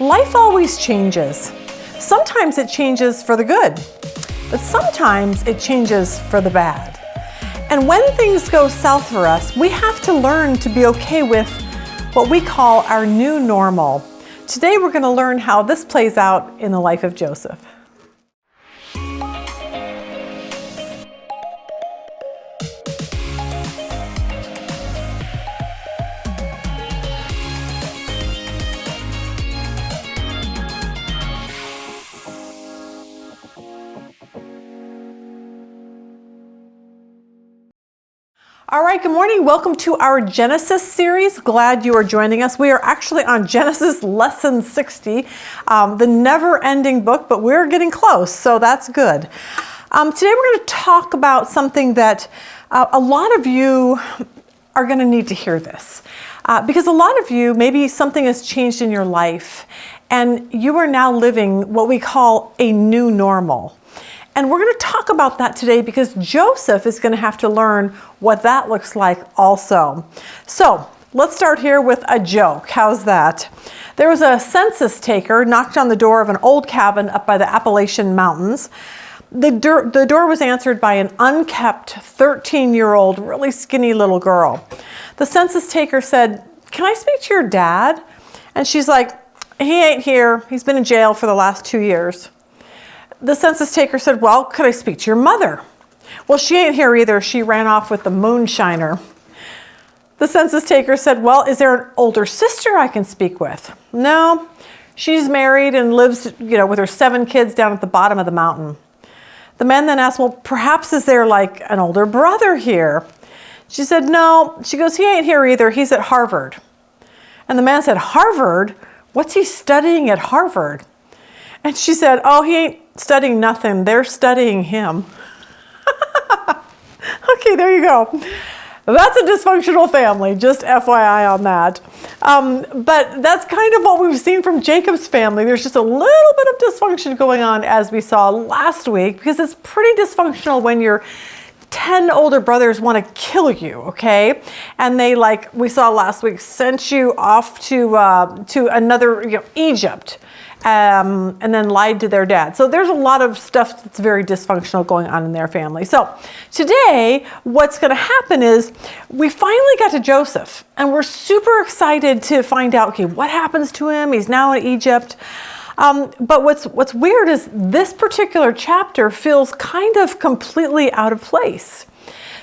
Life always changes. Sometimes it changes for the good, but sometimes it changes for the bad. And when things go south for us, we have to learn to be okay with what we call our new normal. Today we're going to learn how this plays out in the life of Joseph. All right, good morning. Welcome to our Genesis series. Glad you are joining us. We are actually on Genesis lesson 60, the never-ending book, but we're getting close, so that's good. Today we're going to talk about something that a lot of you are going to need to hear this. Because a lot of you, maybe something has changed in your life, and you are now living what we call a new normal. And we're going to talk about that today because Joseph is going to have to learn what that looks like also. So let's start here with a joke. How's that? There was a census taker knocked on the door of an old cabin up by the Appalachian Mountains. The door was answered by an unkept 13-year-old, really skinny little girl. The census taker said, "Can I speak to your dad?" And she's like, "He ain't here. He's been in jail for the last 2 years." The census taker said, "Well, could I speak to your mother?" "Well, she ain't here either. She ran off with the moonshiner." The census taker said, "Well, is there an older sister I can speak with?" "No, she's married and lives, with her 7 kids down at the bottom of the mountain." The man then asked, "Well, perhaps is there like an older brother here?" She said, "No." She goes, "He ain't here either. He's at Harvard." And the man said, "Harvard? What's he studying at Harvard?" And she said, "Oh, he ain't studying nothing. They're studying him." Okay, there you go. That's a dysfunctional family, just FYI on that. But that's kind of what we've seen from Jacob's family. There's just a little bit of dysfunction going on, as we saw last week, because it's pretty dysfunctional when your 10 older brothers want to kill you, okay? And they, like we saw last week, sent you off to another, Egypt. And then lied to their dad. So there's a lot of stuff that's very dysfunctional going on in their family. So today, what's going to happen is we finally got to Joseph, and we're super excited to find out, okay, what happens to him? He's now in Egypt. But what's weird is this particular chapter feels kind of completely out of place.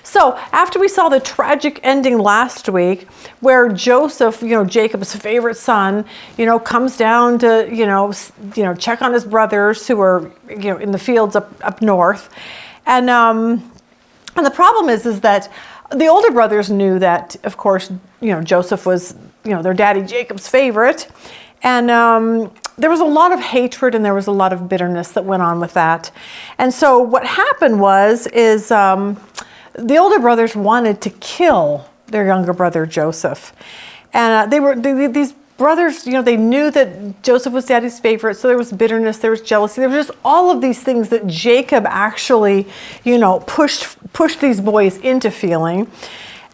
So after we saw the tragic ending last week, where Joseph, Jacob's favorite son, comes down to, check on his brothers who are, in the fields up north. And the problem is that the older brothers knew that, of course, Joseph was, their daddy Jacob's favorite. And there was a lot of hatred and there was a lot of bitterness that went on with that. And so what happened is the older brothers wanted to kill their younger brother Joseph. And these brothers, they knew that Joseph was daddy's favorite, so there was bitterness, there was jealousy, there was just all of these things that Jacob actually, pushed these boys into feeling.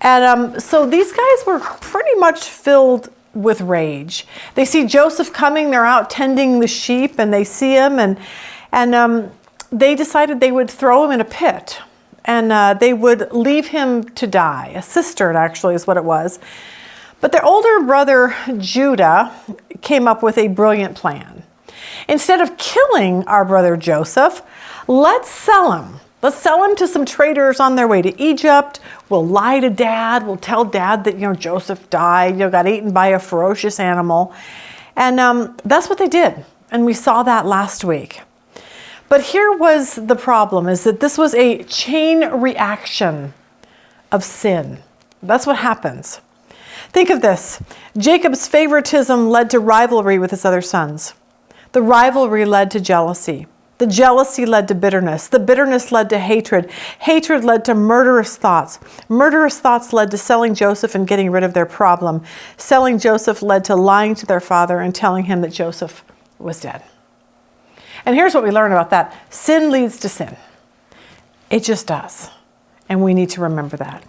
And so these guys were pretty much filled with rage. They see Joseph coming, they're out tending the sheep, and they see him, and they decided they would throw him in a pit. And they would leave him to die. A cistern, actually, is what it was. But their older brother, Judah, came up with a brilliant plan. Instead of killing our brother Joseph, let's sell him. Let's sell him to some traders on their way to Egypt. We'll lie to Dad. We'll tell Dad that, Joseph died, got eaten by a ferocious animal. And that's what they did. And we saw that last week. But here was the problem, is that this was a chain reaction of sin. That's what happens. Think of this. Jacob's favoritism led to rivalry with his other sons. The rivalry led to jealousy. The jealousy led to bitterness. The bitterness led to hatred. Hatred led to murderous thoughts. Murderous thoughts led to selling Joseph and getting rid of their problem. Selling Joseph led to lying to their father and telling him that Joseph was dead. And here's what we learn about that. Sin leads to sin. It just does. And we need to remember that.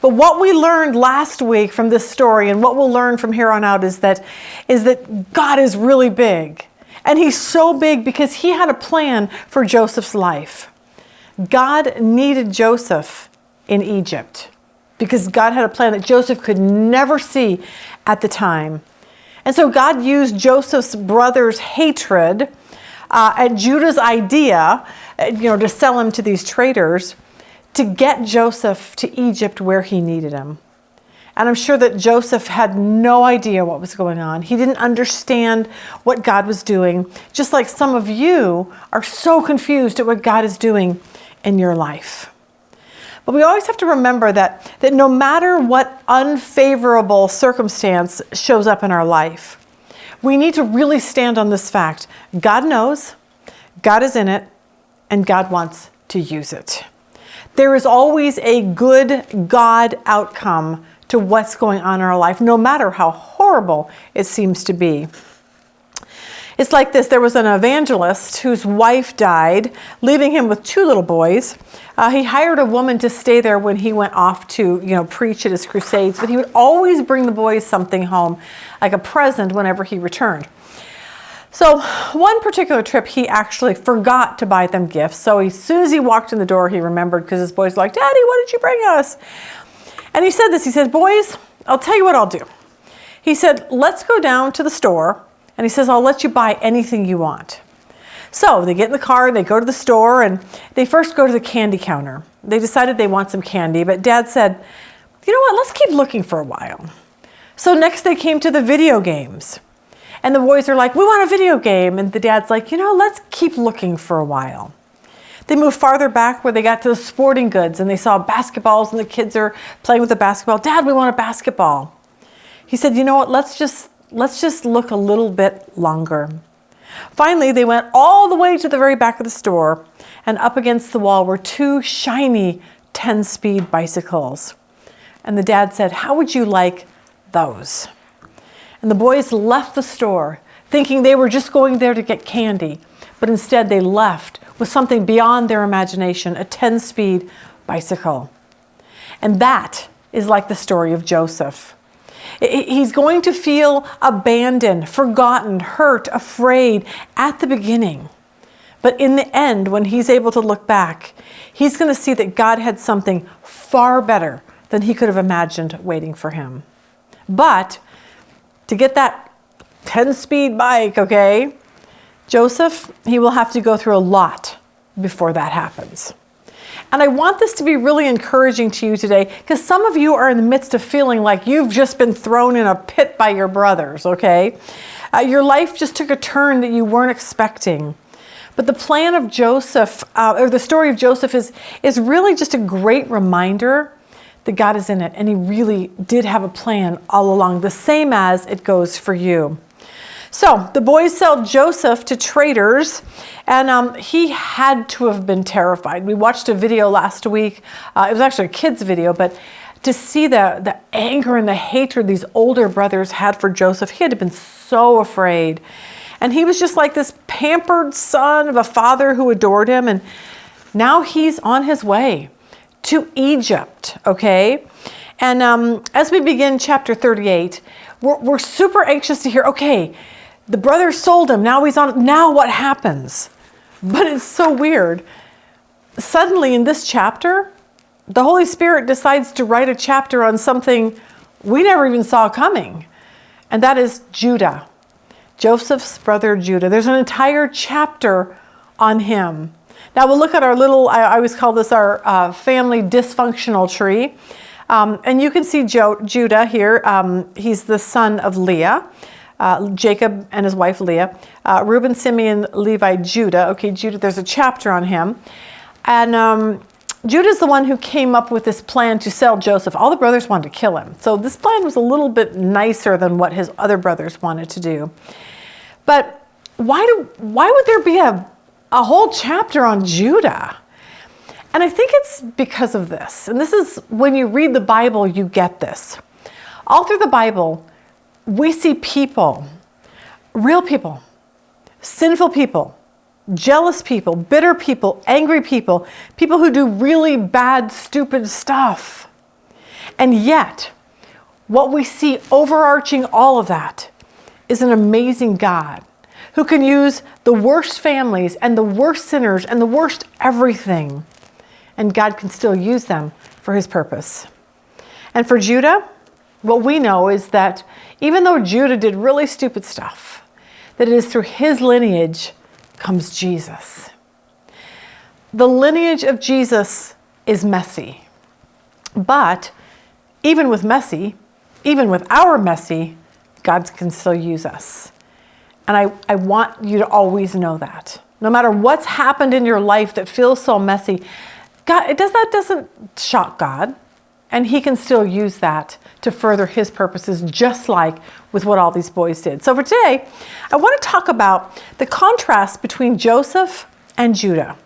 But what we learned last week from this story, and what we'll learn from here on out, is that God is really big. And he's so big because he had a plan for Joseph's life. God needed Joseph in Egypt because God had a plan that Joseph could never see at the time. And so God used Joseph's brothers' hatred and Judah's idea, to sell him to these traders, to get Joseph to Egypt where he needed him. And I'm sure that Joseph had no idea what was going on. He didn't understand what God was doing, just like some of you are so confused at what God is doing in your life. But we always have to remember that no matter what unfavorable circumstance shows up in our life, we need to really stand on this fact. God knows, God is in it, and God wants to use it. There is always a good God outcome to what's going on in our life, no matter how horrible it seems to be. It's like this. There was an evangelist whose wife died, leaving him with 2 little boys. He hired a woman to stay there when he went off to, preach at his crusades, but he would always bring the boys something home, like a present whenever he returned. So one particular trip, he actually forgot to buy them gifts. So as soon as he walked in the door, he remembered, because his boys were like, "Daddy, what did you bring us?" And he said this. He said, "Boys, I'll tell you what I'll do." He said, "Let's go down to the store." And he says, "I'll let you buy anything you want." So they get in the car, they go to the store, and they first go to the candy counter. They decided they want some candy, but Dad said, "You know what, let's keep looking for a while." So next they came to the video games. And the boys are like, "We want a video game." And the dad's like, "Let's keep looking for a while." They moved farther back where they got to the sporting goods, and they saw basketballs, and the kids are playing with the basketball. "Dad, we want a basketball." He said, "You know what, let's just look a little bit longer." Finally, they went all the way to the very back of the store, and up against the wall were 2 shiny 10-speed bicycles. And the dad said, "How would you like those?" And the boys left the store thinking they were just going there to get candy, but instead they left with something beyond their imagination, a 10-speed bicycle. And that is like the story of Joseph. He's going to feel abandoned, forgotten, hurt, afraid at the beginning. But in the end, when he's able to look back, he's going to see that God had something far better than he could have imagined waiting for him. But to get that 10-speed bike, okay, Joseph, he will have to go through a lot before that happens. And I want this to be really encouraging to you today, because some of you are in the midst of feeling like you've just been thrown in a pit by your brothers, okay? Your life just took a turn that you weren't expecting. But the plan of Joseph, or the story of Joseph is really just a great reminder that God is in it, and he really did have a plan all along, the same as it goes for you. So the boys sell Joseph to traders, and he had to have been terrified. We watched a video last week. It was actually a kid's video, but to see the anger and the hatred these older brothers had for Joseph, he had to have been so afraid. And he was just like this pampered son of a father who adored him, and now he's on his way to Egypt, okay? And as we begin chapter 38, we're super anxious to hear, okay, the brothers sold him, now he's on, now what happens? But it's so weird. Suddenly in this chapter, the Holy Spirit decides to write a chapter on something we never even saw coming, and that is Judah, Joseph's brother Judah. There's an entire chapter on him. Now we'll look at our little, I always call this our family dysfunctional tree. And you can see Judah here. He's the son of Leah, Jacob and his wife Leah. Reuben, Simeon, Levi, Judah. Okay, Judah, there's a chapter on him. And Judah's the one who came up with this plan to sell Joseph. All the brothers wanted to kill him. So this plan was a little bit nicer than what his other brothers wanted to do. But why would there be a whole chapter on Judah? And I think it's because of this. And this is, when you read the Bible, you get this. All through the Bible, we see people, real people, sinful people, jealous people, bitter people, angry people, people who do really bad, stupid stuff. And yet, what we see overarching all of that is an amazing God who can use the worst families and the worst sinners and the worst everything, and God can still use them for his purpose. And for Judah, what we know is that even though Judah did really stupid stuff, that it is through his lineage comes Jesus. The lineage of Jesus is messy. But even with messy, even with our messy, God can still use us. And I want you to always know that. No matter what's happened in your life that feels so messy, that doesn't shock God. And he can still use that to further his purposes, just like with what all these boys did. So for today, I want to talk about the contrast between Joseph and Judah.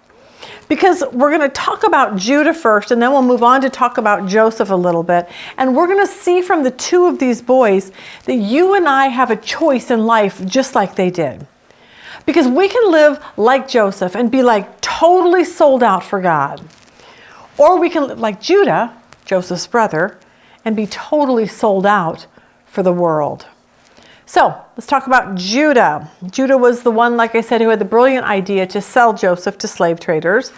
Because we're going to talk about Judah first, and then we'll move on to talk about Joseph a little bit. And we're going to see from the two of these boys that you and I have a choice in life just like they did. Because we can live like Joseph and be like totally sold out for God. Or we can live like Judah, Joseph's brother, and be totally sold out for the world. So let's talk about Judah. Judah was the one, like I said, who had the brilliant idea to sell Joseph to slave traders.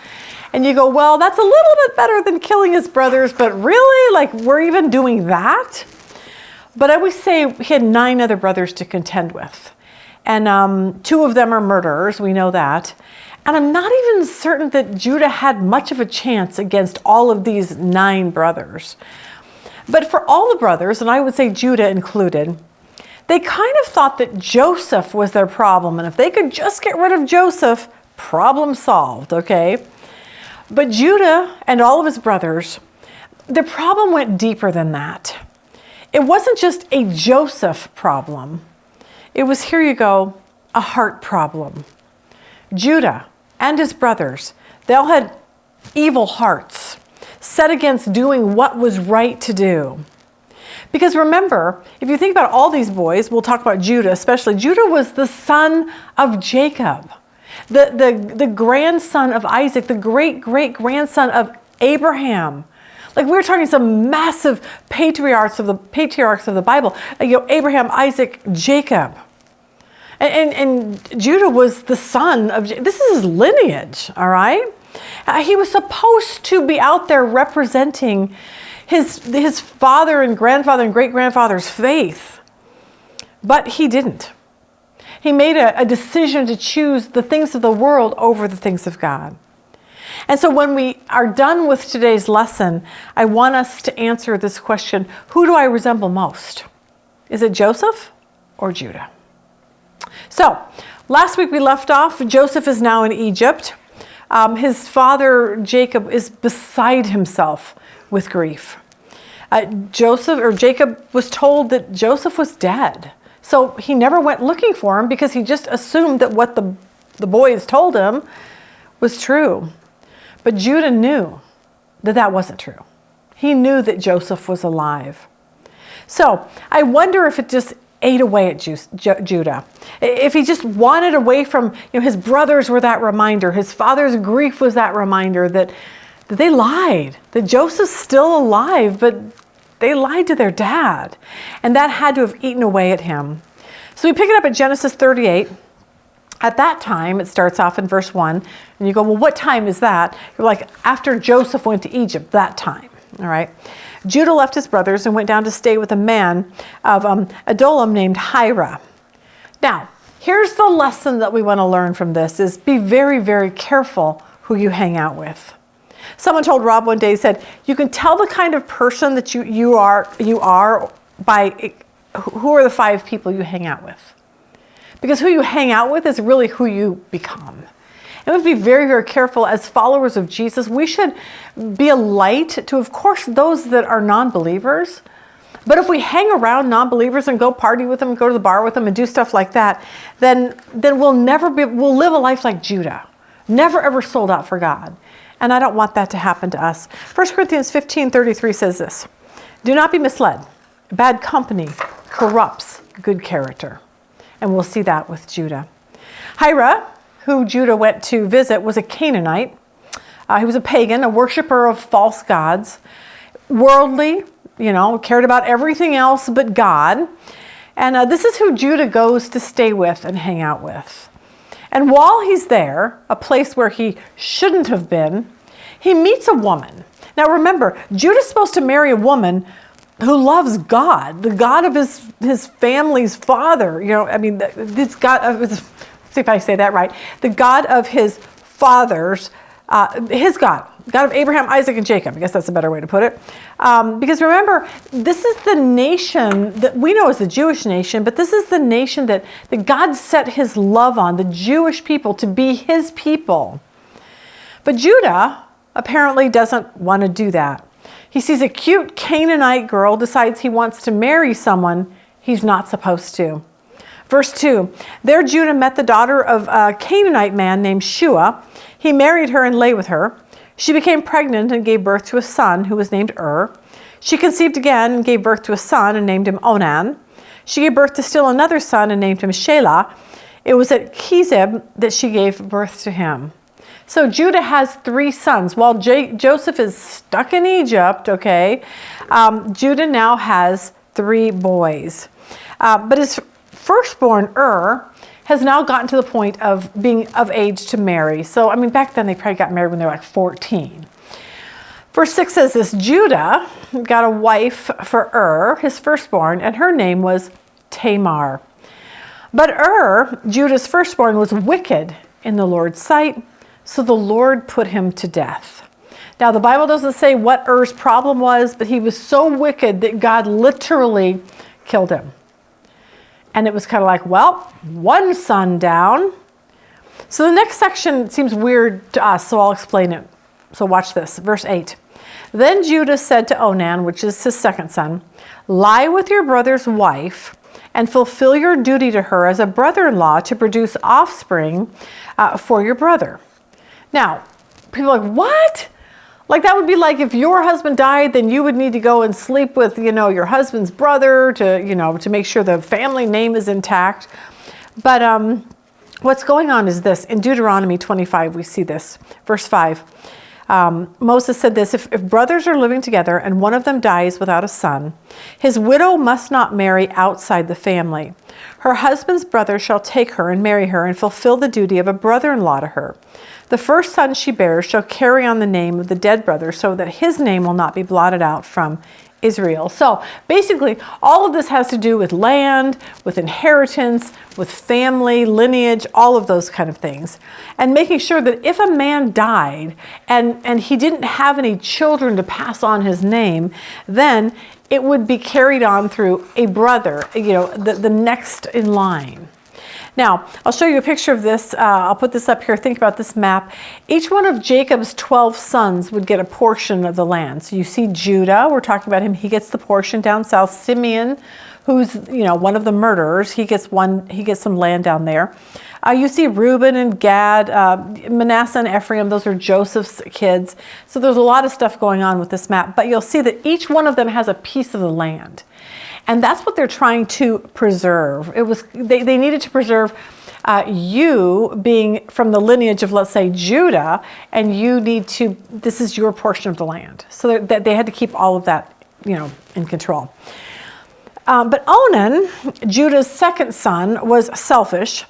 And you go, well, that's a little bit better than killing his brothers, but really, like, we're even doing that? But I always say he had 9 other brothers to contend with. And 2 of them are murderers, we know that. And I'm not even certain that Judah had much of a chance against all of these 9 brothers. But for all the brothers, and I would say Judah included, they kind of thought that Joseph was their problem. And if they could just get rid of Joseph, problem solved, okay? But Judah and all of his brothers, their problem went deeper than that. It wasn't just a Joseph problem. It was, here you go, a heart problem. Judah and his brothers, they all had evil hearts set against doing what was right to do. Because remember, if you think about all these boys, we'll talk about Judah especially. Judah was the son of Jacob, the grandson of Isaac, the great-great-grandson of Abraham. Like, we're talking some massive patriarchs of the Bible. Abraham, Isaac, Jacob. And Judah was the son of, this is his lineage, all right? He was supposed to be out there representing his father and grandfather and great-grandfather's faith. But he didn't. He made a decision to choose the things of the world over the things of God. And so when we are done with today's lesson, I want us to answer this question: who do I resemble most? Is it Joseph or Judah? So last week we left off, Joseph is now in Egypt. His father, Jacob, is beside himself with grief. Jacob was told that Joseph was dead. So he never went looking for him because he just assumed that what the boys told him was true. But Judah knew that that wasn't true. He knew that Joseph was alive. So I wonder if it just ate away at Judah. If he just wanted away from, his brothers were that reminder, his father's grief was that reminder that they lied, that Joseph's still alive, but they lied to their dad. And that had to have eaten away at him. So we pick it up at Genesis 38. At that time, it starts off in verse 1, and you go, well, what time is that? You're like, after Joseph went to Egypt, that time, all right? Judah left his brothers and went down to stay with a man of Adullam named Hira. Now, here's the lesson that we want to learn from this is be very, very careful who you hang out with. Someone told Rob one day, he said, you can tell the kind of person that you are by who are the 5 people you hang out with. Because who you hang out with is really who you become. And we have to be very, very careful as followers of Jesus. We should be a light to, of course, those that are non-believers. But if we hang around non-believers and go party with them, go to the bar with them and do stuff like that, then we'll live a life like Judah. Never ever sold out for God. And I don't want that to happen to us. 1 Corinthians 15:33 says this: do not be misled. Bad company corrupts good character. And we'll see that with Judah. Hira, who Judah went to visit, was a Canaanite. He was a pagan, a worshiper of false gods, worldly, cared about everything else but God. And this is who Judah goes to stay with and hang out with. And while he's there, a place where he shouldn't have been, he meets a woman. Now remember, Judah's supposed to marry a woman who loves God, the God of his family's father. This God, let's see if I say that right. The God of his fathers, his God of Abraham, Isaac, and Jacob. I guess that's a better way to put it. Because remember, this is the nation that we know as the Jewish nation, but this is the nation that God set his love on, the Jewish people, to be his people. But Judah apparently doesn't want to do that. He sees a cute Canaanite girl, decides he wants to marry someone he's not supposed to. Verse 2, there Judah met the daughter of a Canaanite man named Shua. He married her and lay with her. She became pregnant and gave birth to a son who was named She conceived again and gave birth to a son and named him Onan. She gave birth to still another son and named him Shelah. It was at Chezib that she gave birth to him. So Judah has 3 sons. While Joseph is stuck in Egypt, Judah now has 3 boys. But his firstborn, has now gotten to the point of being of age to marry. So, back then they probably got married when they were like 14. Verse 6 says this, Judah got a wife for his firstborn, and her name was Tamar. But Judah's firstborn, was wicked in the Lord's sight, so the Lord put him to death. Now, the Bible doesn't say what Er's problem was, but he was so wicked that God literally killed him. And it was kind of like, well, 1 son down. So the next section seems weird to us, so I'll explain it. So watch this, verse 8. Then Judah said to Onan, which is his second son, lie with your brother's wife and fulfill your duty to her as a brother-in-law to produce offspring for your brother. Now, people are like, what? Like that would be like if your husband died, then you would need to go and sleep with, your husband's brother to make sure the family name is intact. But what's going on is this. In Deuteronomy 25, we see this. Verse 5. Moses said this, if brothers are living together and one of them dies without a son, his widow must not marry outside the family. Her husband's brother shall take her and marry her and fulfill the duty of a brother-in-law to her. The first son she bears shall carry on the name of the dead brother so that his name will not be blotted out from Israel. So basically, all of this has to do with land, with inheritance, with family, lineage, all of those kind of things. And making sure that if a man died and he didn't have any children to pass on his name, then it would be carried on through a brother, the next in line. Now, I'll show you a picture of this. I'll put this up here. Think about this map. Each one of Jacob's 12 sons would get a portion of the land. So you see Judah, we're talking about him. He gets the portion down south. Simeon, who's, one of the murderers, he gets some land down there. You see Reuben and Gad, Manasseh and Ephraim, those are Joseph's kids. So there's a lot of stuff going on with this map, but you'll see that each one of them has a piece of the land. And that's what they're trying to preserve. They needed to preserve you being from the lineage of, let's say, Judah, and this is your portion of the land. So that they had to keep all of that, in control. But Onan, Judah's second son, was selfish,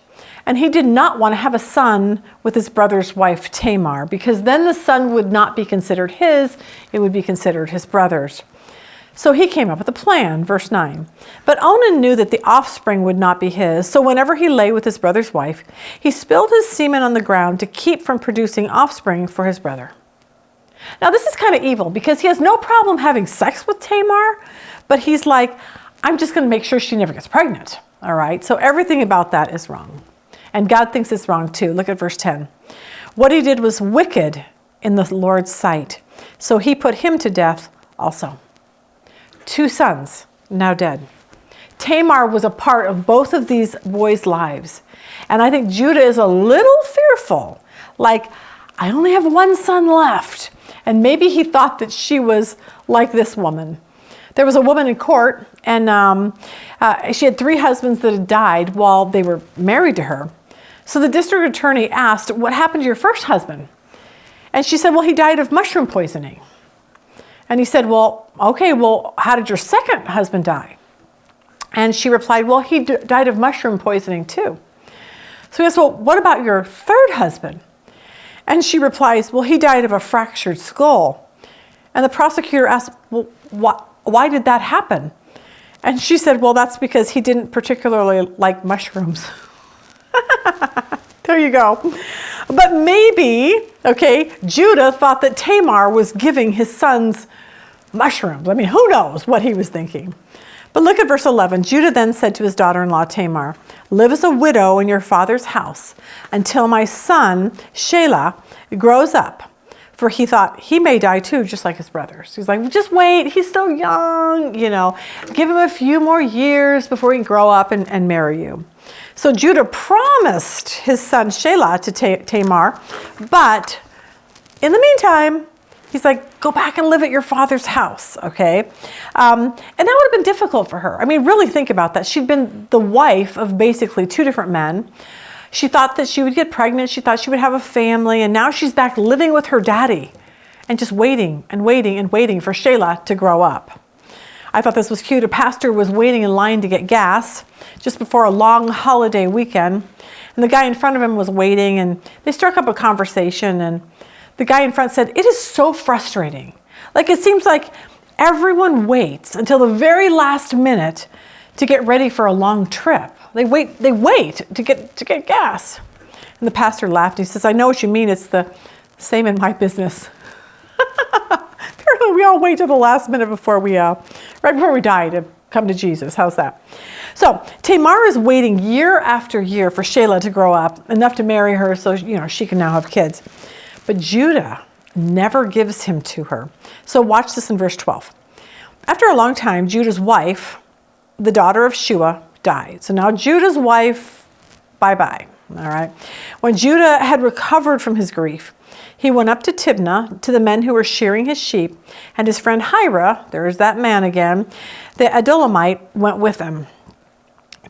and he did not want to have a son with his brother's wife Tamar, because then the son would not be considered his, it would be considered his brother's. So he came up with a plan, verse 9. But Onan knew that the offspring would not be his, so whenever he lay with his brother's wife, he spilled his semen on the ground to keep from producing offspring for his brother. Now this is kind of evil, because he has no problem having sex with Tamar, but he's like, I'm just going to make sure she never gets pregnant. All right, so everything about that is wrong. And God thinks it's wrong too. Look at verse 10. What he did was wicked in the Lord's sight, so he put him to death also. 2 sons, now dead. Tamar was a part of both of these boys' lives. And I think Judah is a little fearful. Like, I only have 1 son left. And maybe he thought that she was like this woman. There was a woman in court, and she had 3 husbands that had died while they were married to her. So the district attorney asked, what happened to your first husband? And she said, well, he died of mushroom poisoning. And he said, well, okay, well, how did your second husband die? And she replied, well, he died of mushroom poisoning too. So he asked, well, what about your third husband? And she replies, well, he died of a fractured skull. And the prosecutor asked, well, why did that happen? And she said, well, that's because he didn't particularly like mushrooms. There you go. But maybe, okay, Judah thought that Tamar was giving his sons mushrooms. I mean, who knows what he was thinking. But look at verse 11. Judah then said to his daughter-in-law Tamar, live as a widow in your father's house until my son Shelah grows up. For he thought he may die too, just like his brothers. He's like, just wait, he's still young, give him a few more years before he can grow up and marry you. So Judah promised his son Shelah to Tamar, but in the meantime, he's like, go back and live at your father's house, okay? And that would have been difficult for her. I mean, really think about that. She'd been the wife of basically two different men. She thought that she would get pregnant. She thought she would have a family. And now she's back living with her daddy and just waiting and waiting and waiting for Shelah to grow up. I thought this was cute. A pastor was waiting in line to get gas just before a long holiday weekend. And the guy in front of him was waiting, and they struck up a conversation. And the guy in front said, it is so frustrating. Like, it seems like everyone waits until the very last minute to get ready for a long trip. They wait to get gas. And the pastor laughed. He says, I know what you mean. It's the same in my business. Apparently we all wait till the last minute before right before we die to come to Jesus. How's that? So Tamar is waiting year after year for Shelah to grow up, enough to marry her so she can now have kids. But Judah never gives him to her. So watch this in verse 12. After a long time, Judah's wife, the daughter of Shua, died. So now Judah's wife, bye-bye. All right. When Judah had recovered from his grief, he went up to Timnah to the men who were shearing his sheep, and his friend Hira, there's that man again, the Adulamite, went with him.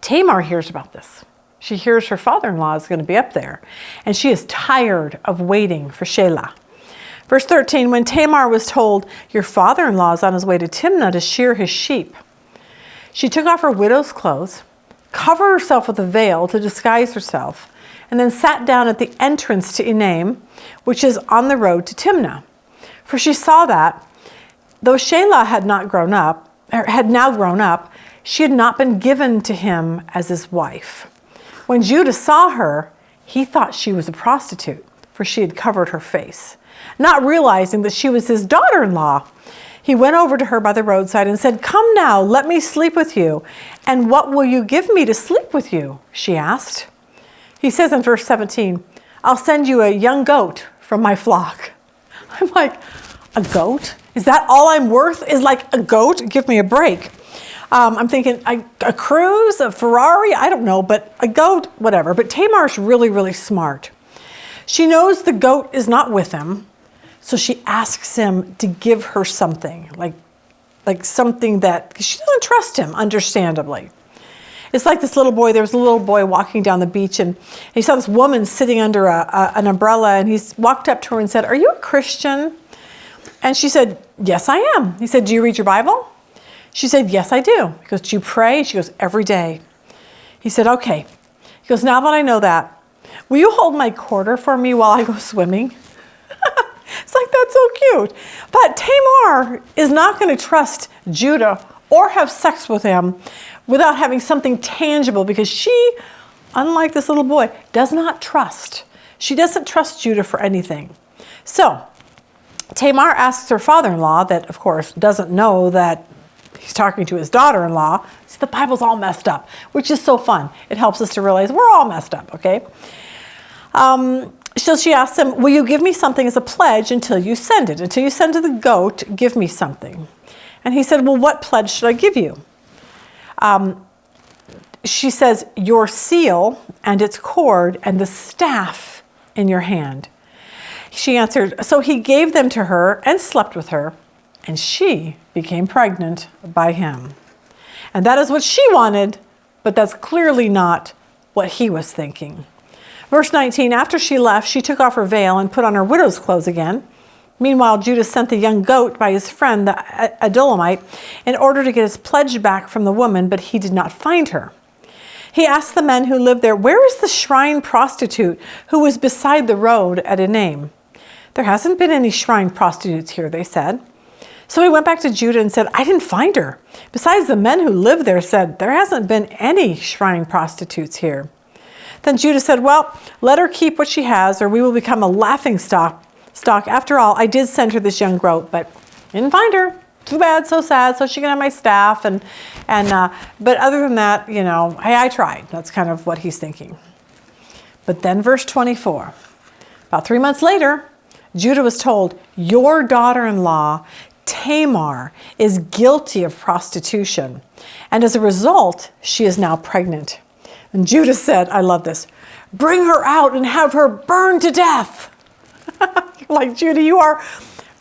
Tamar hears about this. She hears her father-in-law is going to be up there, and she is tired of waiting for Shelah. Verse 13, when Tamar was told, your father-in-law is on his way to Timnah to shear his sheep, she took off her widow's clothes, covered herself with a veil to disguise herself, and then sat down at the entrance to Enaim, which is on the road to Timnah. For she saw that, though Shelah had now grown up, she had not been given to him as his wife. When Judah saw her, he thought she was a prostitute, for she had covered her face. Not realizing that she was his daughter-in-law, he went over to her by the roadside and said, come now, let me sleep with you. And what will you give me to sleep with you? She asked. He says in verse 17, I'll send you a young goat from my flock. I'm like, a goat? Is that all I'm worth? Is like a goat? Give me a break. I'm thinking a cruise, a Ferrari, I don't know, but a goat, whatever. But Tamar's really, really smart. She knows the goat is not with him, so she asks him to give her something, like something that she doesn't trust him, understandably. It's like this little boy, there was a little boy walking down the beach, and he saw this woman sitting under an umbrella, and he walked up to her and said, are you a Christian? And she said, yes, I am. He said, do you read your Bible? She said, yes, I do. He goes, do you pray? She goes, every day. He said, okay. He goes, now that I know that, will you hold my quarter for me while I go swimming? It's like, that's so cute. But Tamar is not going to trust Judah or have sex with him without having something tangible, because she, unlike this little boy, does not trust. She doesn't trust Judah for anything. So Tamar asks her father-in-law, that of course doesn't know that he's talking to his daughter-in-law. See, the Bible's all messed up, which is so fun. It helps us to realize we're all messed up, okay? So she asked him, will you give me something as a pledge until you send it? Until you send to the goat, give me something. And he said, well, what pledge should I give you? She says, your seal and its cord and the staff in your hand. She answered, so he gave them to her and slept with her, and she became pregnant by him. And that is what she wanted, but that's clearly not what he was thinking. Verse 19, after she left, she took off her veil and put on her widow's clothes again. Meanwhile, Judah sent the young goat by his friend, the Adullamite, in order to get his pledge back from the woman, but he did not find her. He asked the men who lived there, "Where is the shrine prostitute who was beside the road at Enaim?" "There hasn't been any shrine prostitutes here," they said. So he went back to Judah and said, "I didn't find her. Besides, the men who live there said, there hasn't been any shrine prostitutes here." Then Judah said, "Well, let her keep what she has, or we will become a laughing stock. After all, I did send her this young goat, but didn't find her. Too bad, so sad. So she can have my staff." But other than that, hey, I tried. That's kind of what he's thinking. But then verse 24, about 3 months later, Judah was told, "Your daughter-in-law, Tamar, is guilty of prostitution, and as a result, she is now pregnant." And Judah said, I love this, "Bring her out and have her burned to death." Like, Judah, you are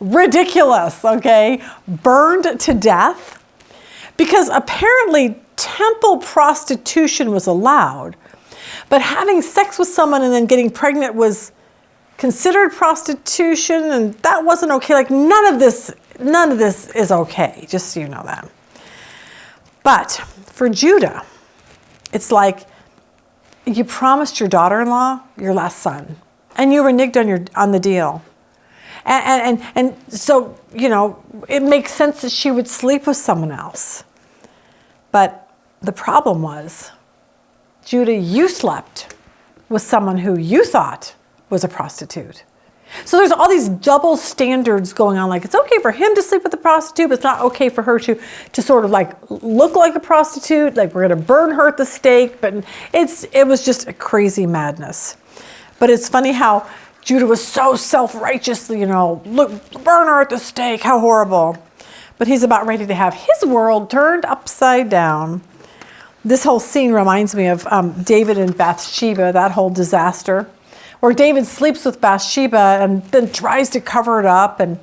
ridiculous, okay? Burned to death? Because apparently temple prostitution was allowed, but having sex with someone and then getting pregnant was considered prostitution, and that wasn't okay. Like, none of this is okay, just so you know that. But for Judah, it's like, you promised your daughter-in-law your last son, and you reneged on the deal. And so, it makes sense that she would sleep with someone else. But the problem was, Judah, you slept with someone who you thought was a prostitute. So there's all these double standards going on. Like, it's okay for him to sleep with a prostitute, but it's not okay for her to sort of like look like a prostitute. Like, we're going to burn her at the stake. But it was just a crazy madness. But it's funny how Judah was so self-righteous, look, burn her at the stake, how horrible. But he's about ready to have his world turned upside down. This whole scene reminds me of David and Bathsheba, that whole disaster, where David sleeps with Bathsheba and then tries to cover it up, and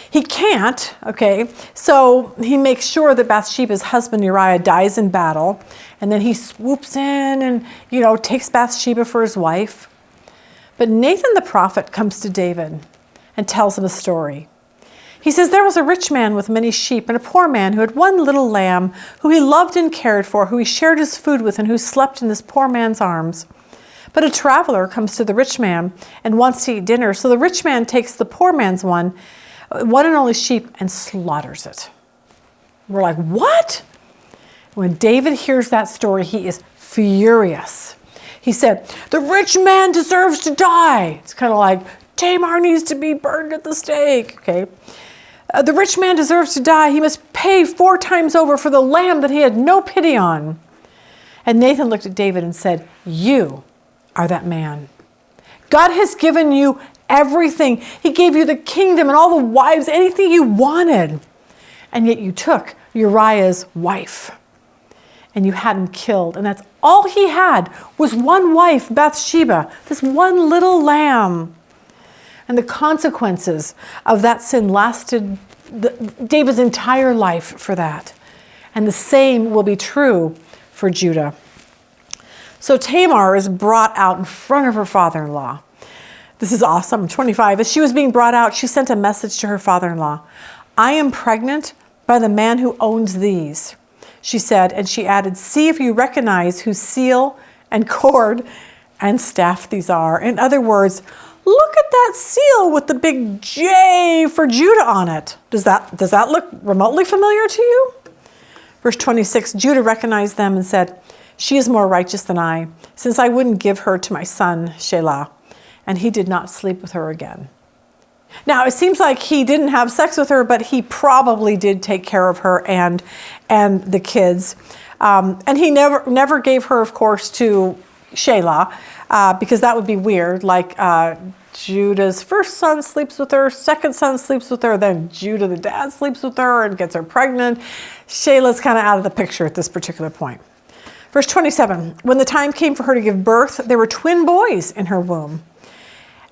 he can't, okay? So he makes sure that Bathsheba's husband Uriah dies in battle, and then he swoops in and, takes Bathsheba for his wife. But Nathan the prophet comes to David and tells him a story. He says, "There was a rich man with many sheep and a poor man who had one little lamb who he loved and cared for, who he shared his food with, and who slept in this poor man's arms. But a traveler comes to the rich man and wants to eat dinner. So the rich man takes the poor man's one and only sheep, and slaughters it." We're like, what? When David hears that story, he is furious. He said, "The rich man deserves to die." It's kind of like, Tamar needs to be burned at the stake, okay? "The rich man deserves to die. He must pay 4 times over for the lamb that he had no pity on." And Nathan looked at David and said, "You are that man. God has given you everything. He gave you the kingdom and all the wives, anything you wanted. And yet you took Uriah's wife and you had him killed. And that's all he had, was one wife, Bathsheba, this one little lamb. And the consequences of that sin lasted David's entire life for that. And the same will be true for Judah. So Tamar is brought out in front of her father-in-law. This is awesome. 25. As she was being brought out, she sent a message to her father-in-law. "I am pregnant by the man who owns these," she said, and she added, "See if you recognize whose seal and cord and staff these are." In other words, look at that seal with the big J for Judah on it. Does that look remotely familiar to you? Verse 26, Judah recognized them and said, "She is more righteous than I, since I wouldn't give her to my son, Shelah." And he did not sleep with her again. Now, it seems like he didn't have sex with her, but he probably did take care of her and the kids. And he never gave her, of course, to Shelah, because that would be weird. Like Judah's first son sleeps with her, second son sleeps with her, then Judah, the dad, sleeps with her and gets her pregnant. Shelah's kind of out of the picture at this particular point. Verse 27, when the time came for her to give birth, there were twin boys in her womb.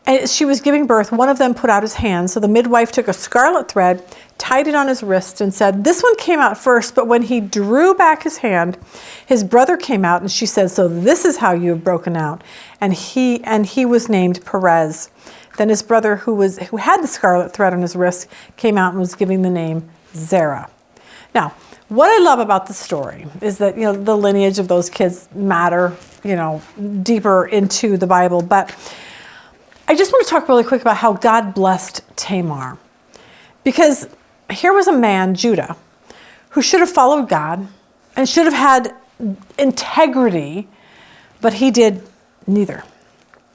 And as she was giving birth, one of them put out his hand. So the midwife took a scarlet thread, tied it on his wrist, and said, "This one came out first." But when he drew back his hand, his brother came out, and she said, "So this is how you have broken out." And he was named Perez. Then his brother, who had the scarlet thread on his wrist, came out and was giving the name Zerah. Now, what I love about the story is that, the lineage of those kids matter, deeper into the Bible. But I just want to talk really quick about how God blessed Tamar. Because here was a man, Judah, who should have followed God and should have had integrity, but he did neither.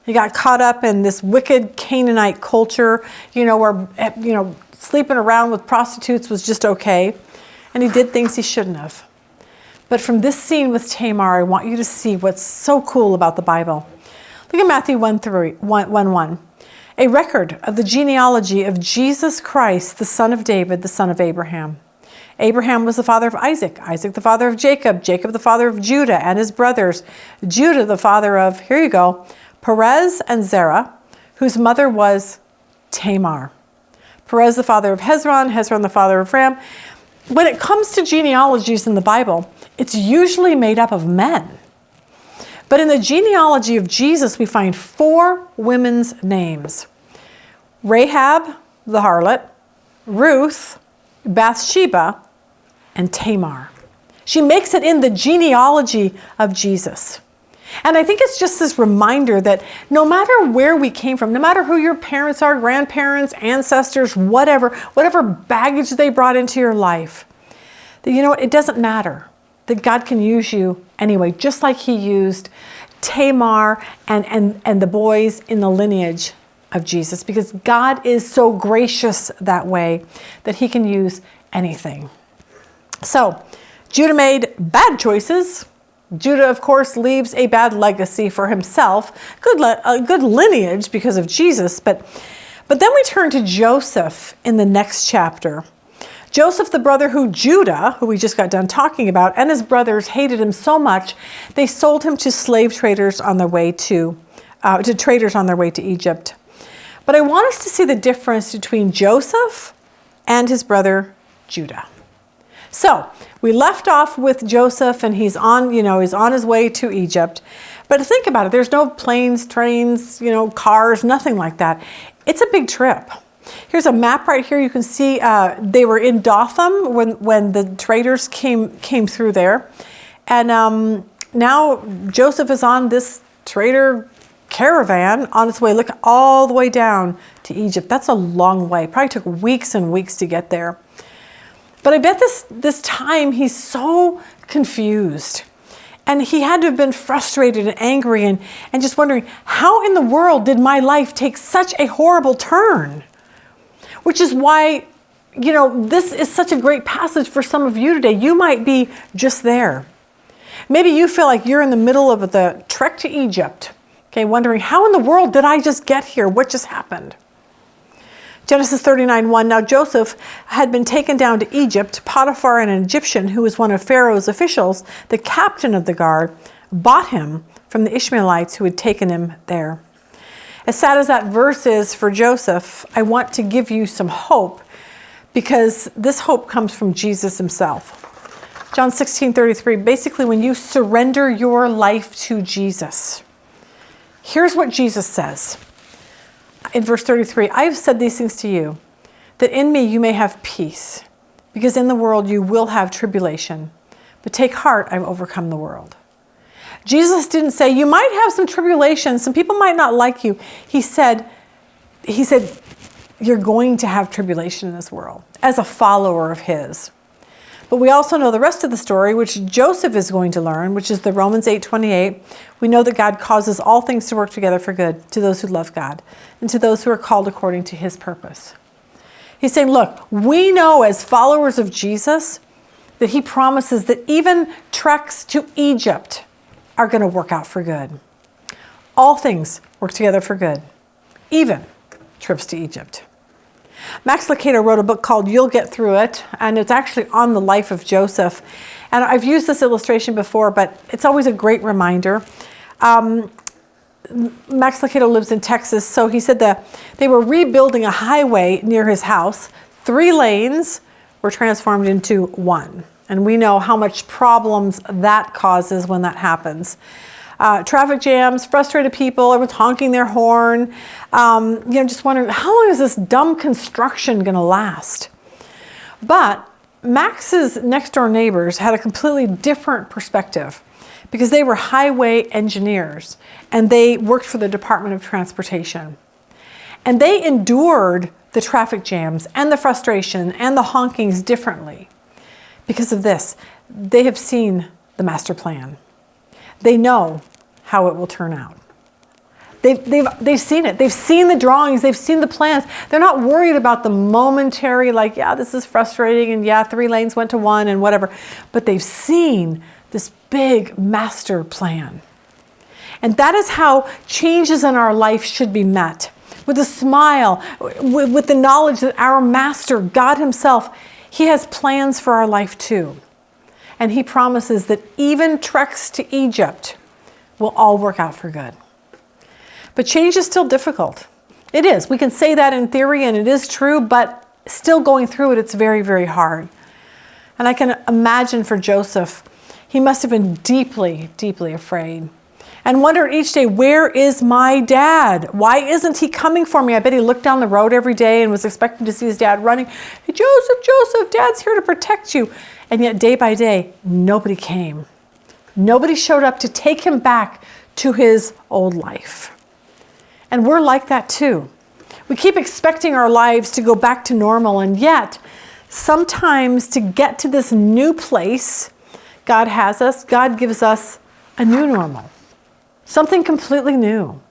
He got caught up in this wicked Canaanite culture, where, sleeping around with prostitutes was just okay. And he did things he shouldn't have. But from this scene with Tamar, I want you to see what's so cool about the Bible. Look at Matthew 1:1. A record of the genealogy of Jesus Christ, the son of David, the son of Abraham. Abraham was the father of Isaac, Isaac the father of Jacob, Jacob the father of Judah and his brothers, Judah the father of, here you go, Perez and Zerah, whose mother was Tamar. Perez the father of Hezron, Hezron the father of Ram. When it comes to genealogies in the Bible, it's usually made up of men. But in the genealogy of Jesus, we find 4 women's names. Rahab, the harlot, Ruth, Bathsheba, and Tamar. She makes it in the genealogy of Jesus. And I think it's just this reminder that no matter where we came from, no matter who your parents are, grandparents, ancestors, whatever baggage they brought into your life, that it doesn't matter. That God can use you anyway, just like he used Tamar and the boys in the lineage of Jesus, because God is so gracious that way that he can use anything. So Judah made bad choices. Judah, of course, leaves a bad legacy for himself, a good lineage because of Jesus. But then we turn to Joseph in the next chapter. Joseph, the brother who we just got done talking about, and his brothers hated him so much, they sold him to slave traders on their way to Egypt. But I want us to see the difference between Joseph and his brother Judah. So we left off with Joseph, and he's on his way to Egypt. But think about it. There's no planes, trains, cars, nothing like that. It's a big trip. Here's a map right here. You can see they were in Dothan when the traders came through there. And now Joseph is on this trader caravan on its way, look, all the way down to Egypt. That's a long way. Probably took weeks and weeks to get there. But I bet this time he's so confused. And he had to have been frustrated and angry and just wondering, how in the world did my life take such a horrible turn? Which is why, this is such a great passage for some of you today. You might be just there. Maybe you feel like you're in the middle of the trek to Egypt, okay, wondering, how in the world did I just get here? What just happened? Genesis 39:1, now Joseph had been taken down to Egypt. Potiphar, an Egyptian who was one of Pharaoh's officials, the captain of the guard, bought him from the Ishmaelites who had taken him there. As sad as that verse is for Joseph, I want to give you some hope, because this hope comes from Jesus himself. John 16:33, basically when you surrender your life to Jesus, here's what Jesus says. In verse 33, I have said these things to you, that in me you may have peace, because in the world you will have tribulation. But take heart, I've overcome the world. Jesus didn't say, you might have some tribulation, some people might not like you. He said, you're going to have tribulation in this world as a follower of his. But we also know the rest of the story, which Joseph is going to learn, which is the Romans 8:28. We know that God causes all things to work together for good to those who love God and to those who are called according to his purpose. He's saying, look, we know as followers of Jesus that he promises that even treks to Egypt are going to work out for good. All things work together for good, even trips to Egypt. Max Lucado wrote a book called You'll Get Through It, and it's actually on the life of Joseph. And I've used this illustration before, but it's always a great reminder. Max Lucado lives in Texas, so he said that they were rebuilding a highway near his house. 3 lanes were transformed into 1. And we know how much problems that causes when that happens. Traffic jams, frustrated people, everyone's honking their horn. Just wondering, how long is this dumb construction going to last? But Max's next door neighbors had a completely different perspective because they were highway engineers and they worked for the Department of Transportation. And they endured the traffic jams and the frustration and the honkings differently. Because of this, they have seen the master plan. They know how it will turn out. They've seen it. They've seen the drawings. They've seen the plans. They're not worried about the momentary, like, yeah, this is frustrating, and yeah, 3 lanes went to 1 and whatever. But they've seen this big master plan. And that is how changes in our life should be met. With a smile, with the knowledge that our master, God himself, he has plans for our life too. And he promises that even treks to Egypt will all work out for good. But change is still difficult. It is. We can say that in theory and it is true, but still going through it, it's very, very hard. And I can imagine for Joseph, he must have been deeply, deeply afraid and wondered each day, where is my dad? Why isn't he coming for me? I bet he looked down the road every day and was expecting to see his dad running. Hey, Joseph, Joseph, Dad's here to protect you. And yet day by day, nobody came. Nobody showed up to take him back to his old life. And we're like that too. We keep expecting our lives to go back to normal, and yet sometimes to get to this new place God has us, God gives us a new normal. Something completely new.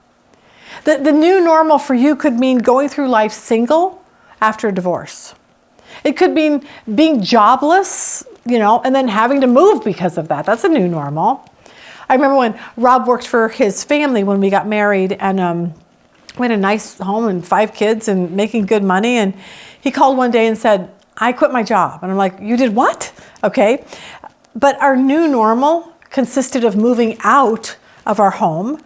The new normal for you could mean going through life single after a divorce. It could mean being jobless, and then having to move because of that. That's a new normal. I remember when Rob worked for his family when we got married, and we had a nice home and 5 kids and making good money. And he called one day and said, I quit my job. And I'm like, you did what? Okay. But our new normal consisted of moving out of our home.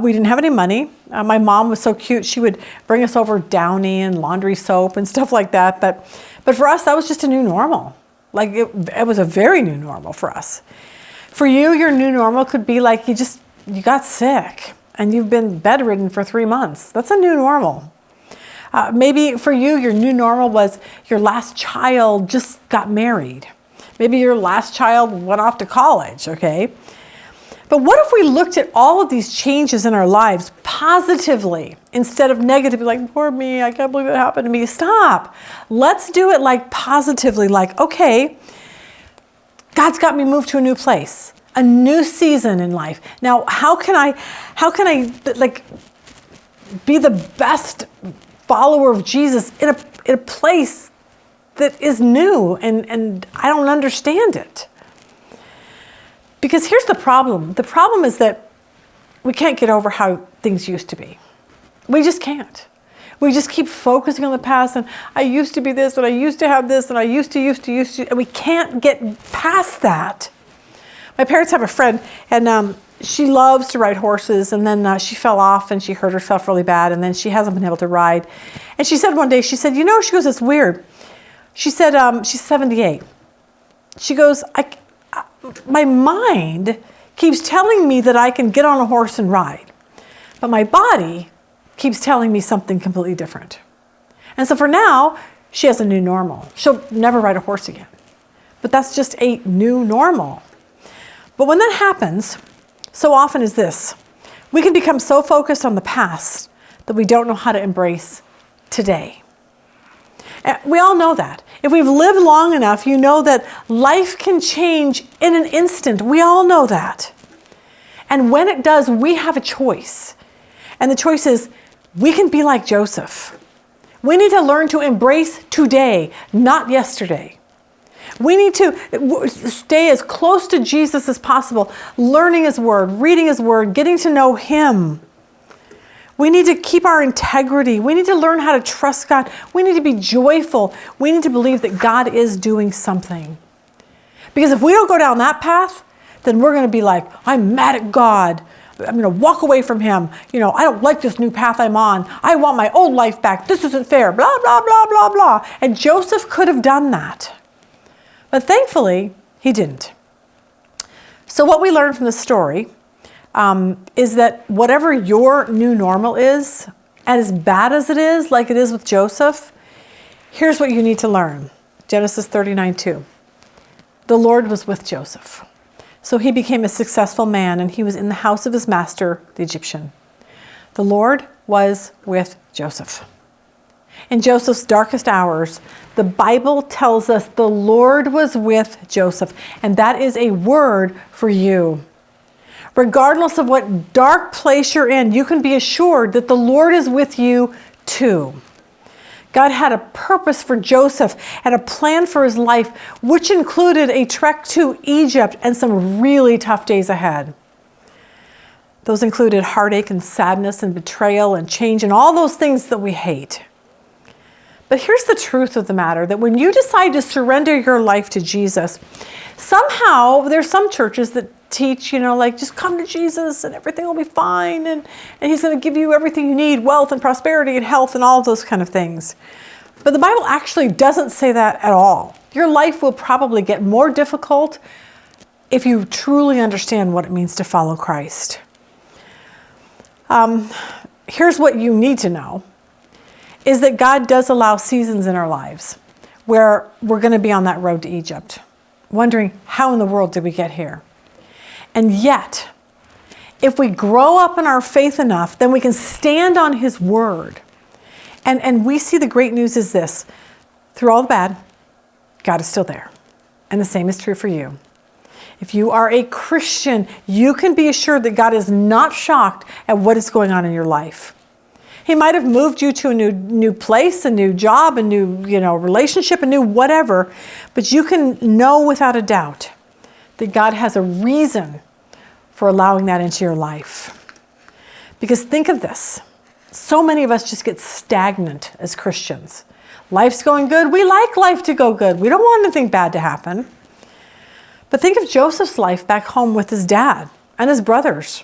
We didn't have any money. My mom was so cute. She would bring us over Downy and laundry soap and stuff like that. But for us, that was just a new normal. Like it was a very new normal for us. For you, your new normal could be like you got sick and you've been bedridden for 3 months. That's a new normal. Maybe for you, your new normal was your last child just got married. Maybe your last child went off to college, okay? But what if we looked at all of these changes in our lives positively instead of negatively, like, poor me, I can't believe it happened to me. Stop. Let's do it like positively, like, okay, God's got me moved to a new place, a new season in life. Now, how can I like be the best follower of Jesus in a place that is new and I don't understand it? Because here's the problem. The problem is that we can't get over how things used to be. We just can't. We just keep focusing on the past and I used to be this and I used to have this and I used to, and we can't get past that. My parents have a friend and she loves to ride horses, and then she fell off and she hurt herself really bad, and then she hasn't been able to ride. And she said one day, she said, she goes, it's weird. She said, she's 78. She goes, my mind keeps telling me that I can get on a horse and ride, but my body keeps telling me something completely different. And so for now, she has a new normal. She'll never ride a horse again. But that's just a new normal. But when that happens, so often is this, we can become so focused on the past that we don't know how to embrace today. We all know that. If we've lived long enough, you know that life can change in an instant. We all know that. And when it does, we have a choice. And the choice is, we can be like Joseph. We need to learn to embrace today, not yesterday. We need to stay as close to Jesus as possible, learning his word, reading his word, getting to know him. We need to keep our integrity. We need to learn how to trust God. We need to be joyful. We need to believe that God is doing something. Because if we don't go down that path, then we're going to be like, I'm mad at God. I'm going to walk away from him. I don't like this new path I'm on. I want my old life back. This isn't fair. Blah, blah, blah, blah, blah. And Joseph could have done that. But thankfully, he didn't. So what we learn from the story is that whatever your new normal is, and as bad as it is, like it is with Joseph, here's what you need to learn. Genesis 39:2. The Lord was with Joseph. So he became a successful man, and he was in the house of his master, the Egyptian. The Lord was with Joseph. In Joseph's darkest hours, the Bible tells us the Lord was with Joseph, and that is a word for you. Regardless of what dark place you're in, you can be assured that the Lord is with you too. God had a purpose for Joseph and a plan for his life, which included a trek to Egypt and some really tough days ahead. Those included heartache and sadness and betrayal and change and all those things that we hate. But here's the truth of the matter, that when you decide to surrender your life to Jesus, somehow there's some churches that teach, just come to Jesus and everything will be fine, and he's going to give you everything you need, wealth and prosperity and health and all of those kind of things. But the Bible actually doesn't say that at all. Your life will probably get more difficult if you truly understand what it means to follow Christ. Here's what you need to know, is that God does allow seasons in our lives where we're going to be on that road to Egypt, wondering how in the world did we get here? And yet, if we grow up in our faith enough, then we can stand on his word. And we see the great news is this: through all the bad, God is still there. And the same is true for you. If you are a Christian, you can be assured that God is not shocked at what is going on in your life. He might have moved you to a new place, a new job, a new relationship, a new whatever, but you can know without a doubt that God has a reason for allowing that into your life. Because think of this. So many of us just get stagnant as Christians. Life's going good. We like life to go good. We don't want anything bad to happen. But think of Joseph's life back home with his dad and his brothers.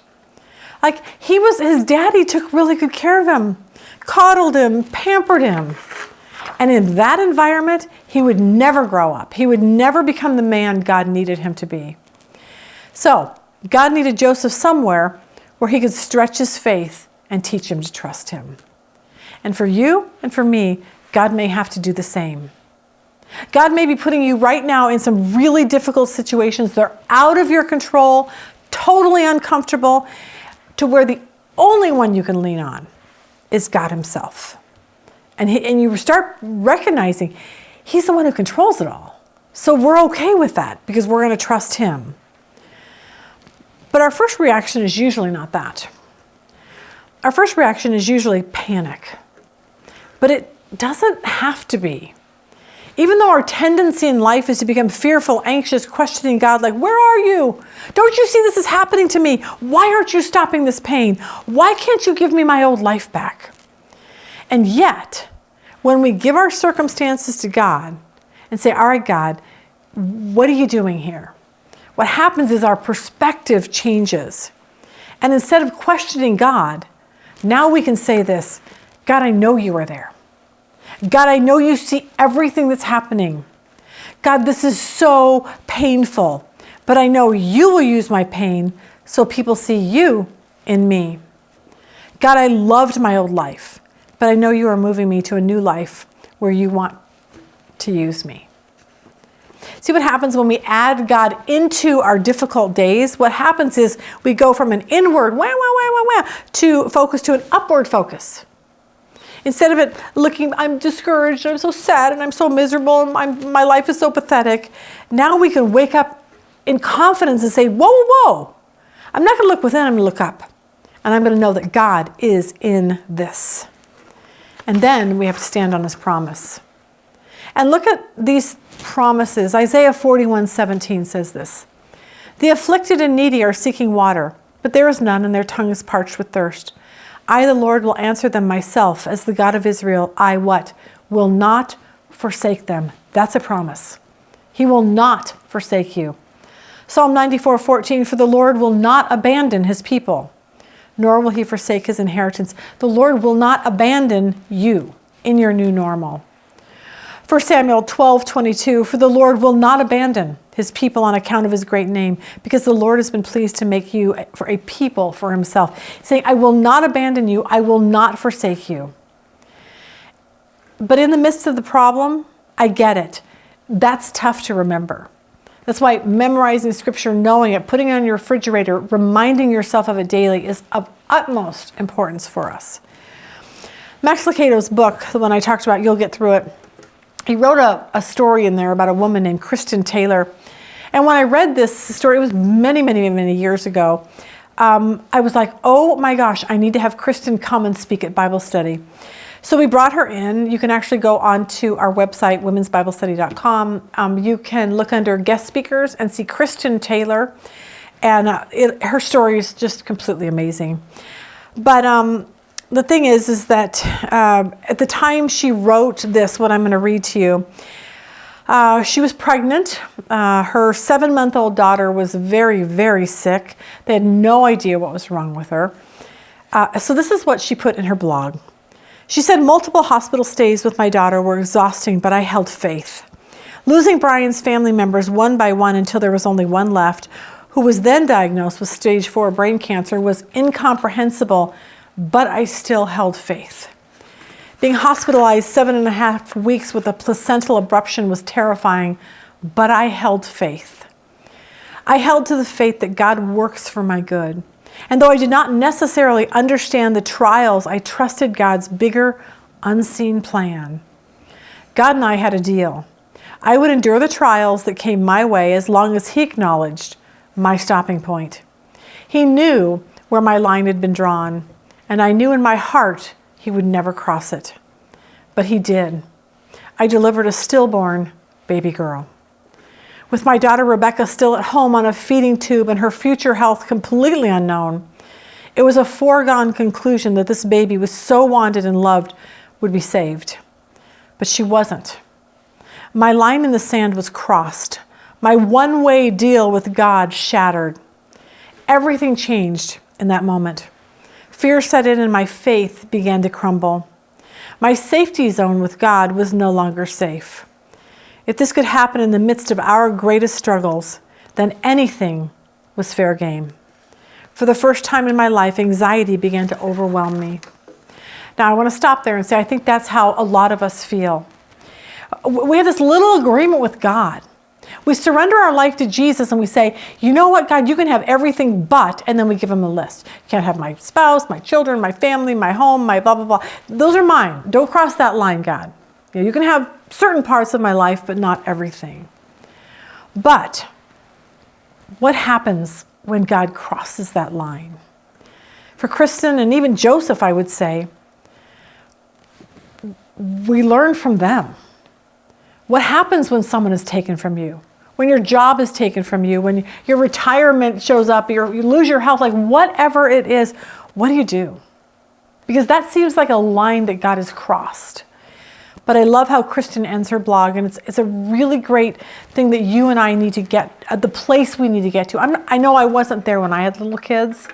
His daddy took really good care of him, coddled him, pampered him. And in that environment, he would never grow up. He would never become the man God needed him to be. So God needed Joseph somewhere where he could stretch his faith and teach him to trust him. And for you and for me, God may have to do the same. God may be putting you right now in some really difficult situations that are out of your control, totally uncomfortable, to where the only one you can lean on is God himself. And you start recognizing he's the one who controls it all. So we're okay with that because we're going to trust him. But our first reaction is usually not that. Our first reaction is usually panic. But it doesn't have to be. Even though our tendency in life is to become fearful, anxious, questioning God, like, where are you? Don't you see this is happening to me? Why aren't you stopping this pain? Why can't you give me my old life back? And yet, when we give our circumstances to God and say, all right, God, what are you doing here? What happens is our perspective changes. And instead of questioning God, now we can say this: God, I know you are there. God, I know you see everything that's happening. God, this is so painful, but I know you will use my pain so people see you in me. God, I loved my old life, but I know you are moving me to a new life where you want to use me. See what happens when we add God into our difficult days? What happens is we go from an inward to focus to an upward focus. Instead of it looking, I'm discouraged, I'm so sad, and I'm so miserable, and my life is so pathetic. Now we can wake up in confidence and say, whoa. I'm not going to look within, I'm going to look up. And I'm going to know that God is in this. And then we have to stand on his promise. And look at these promises. Isaiah 41:17 says this: the afflicted and needy are seeking water, but there is none, and their tongue is parched with thirst. I, the Lord, will answer them myself, as the God of Israel. I what? Will not forsake them. That's a promise. He will not forsake you. Psalm 94:14, for the Lord will not abandon his people. nor will he forsake his inheritance. The Lord will not abandon you in your new normal. 1 Samuel 12:22, for the Lord will not abandon his people on account of his great name, because the Lord has been pleased to make you for a people for himself. He's saying, I will not abandon you. I will not forsake you. But in the midst of the problem, I get it. That's tough to remember. That's why memorizing scripture, knowing it, putting it on your refrigerator, reminding yourself of it daily is of utmost importance for us. Max Lucado's book, the one I talked about, You'll Get Through It, he wrote a story in there about a woman named Kristen Taylor. And when I read this story, it was many, many, many years ago, I was like, oh my gosh, I need to have Kristen come and speak at Bible study. So we brought her in. You can actually go onto our website, womensbiblestudy.com. You can look under guest speakers and see Kristen Taylor. And her story is just completely amazing. But the thing is that at the time she wrote this, what I'm going to read to you, she was pregnant. Her 7-month-old daughter was very, very sick. They had no idea what was wrong with her. So this is what she put in her blog. She said, multiple hospital stays with my daughter were exhausting, but I held faith. Losing Brian's family members one by one until there was only one left, who was then diagnosed with stage 4 brain cancer, was incomprehensible, but I still held faith. Being hospitalized 7.5 weeks with a placental abruption was terrifying, but I held faith. I held to the faith that God works for my good. And though I did not necessarily understand the trials, I trusted God's bigger, unseen plan. God and I had a deal. I would endure the trials that came my way as long as he acknowledged my stopping point. He knew where my line had been drawn, and I knew in my heart he would never cross it. But he did. I delivered a stillborn baby girl. With my daughter Rebecca still at home on a feeding tube and her future health completely unknown, it was a foregone conclusion that this baby was so wanted and loved would be saved. But she wasn't. My line in the sand was crossed. My one-way deal with God shattered. Everything changed in that moment. Fear set in and my faith began to crumble. My safety zone with God was no longer safe. If this could happen in the midst of our greatest struggles, then anything was fair game. For the first time in my life, anxiety began to overwhelm me. Now, I want to stop there and say, I think that's how a lot of us feel. We have this little agreement with God. We surrender our life to Jesus and we say, you know what, God, you can have everything but, and then we give him a list. You can't have my spouse, my children, my family, my home, my blah, blah, blah. Those are mine. Don't cross that line, God. You can have certain parts of my life, but not everything. But what happens when God crosses that line? For Kristen and even Joseph, I would say, we learn from them. What happens when someone is taken from you? When your job is taken from you, when your retirement shows up, you lose your health, like whatever it is, what do? Because that seems like a line that God has crossed. But I love how Kristen ends her blog, and it's a really great thing that you and I need to get, the place we need to get to. I know I wasn't there when I had little kids,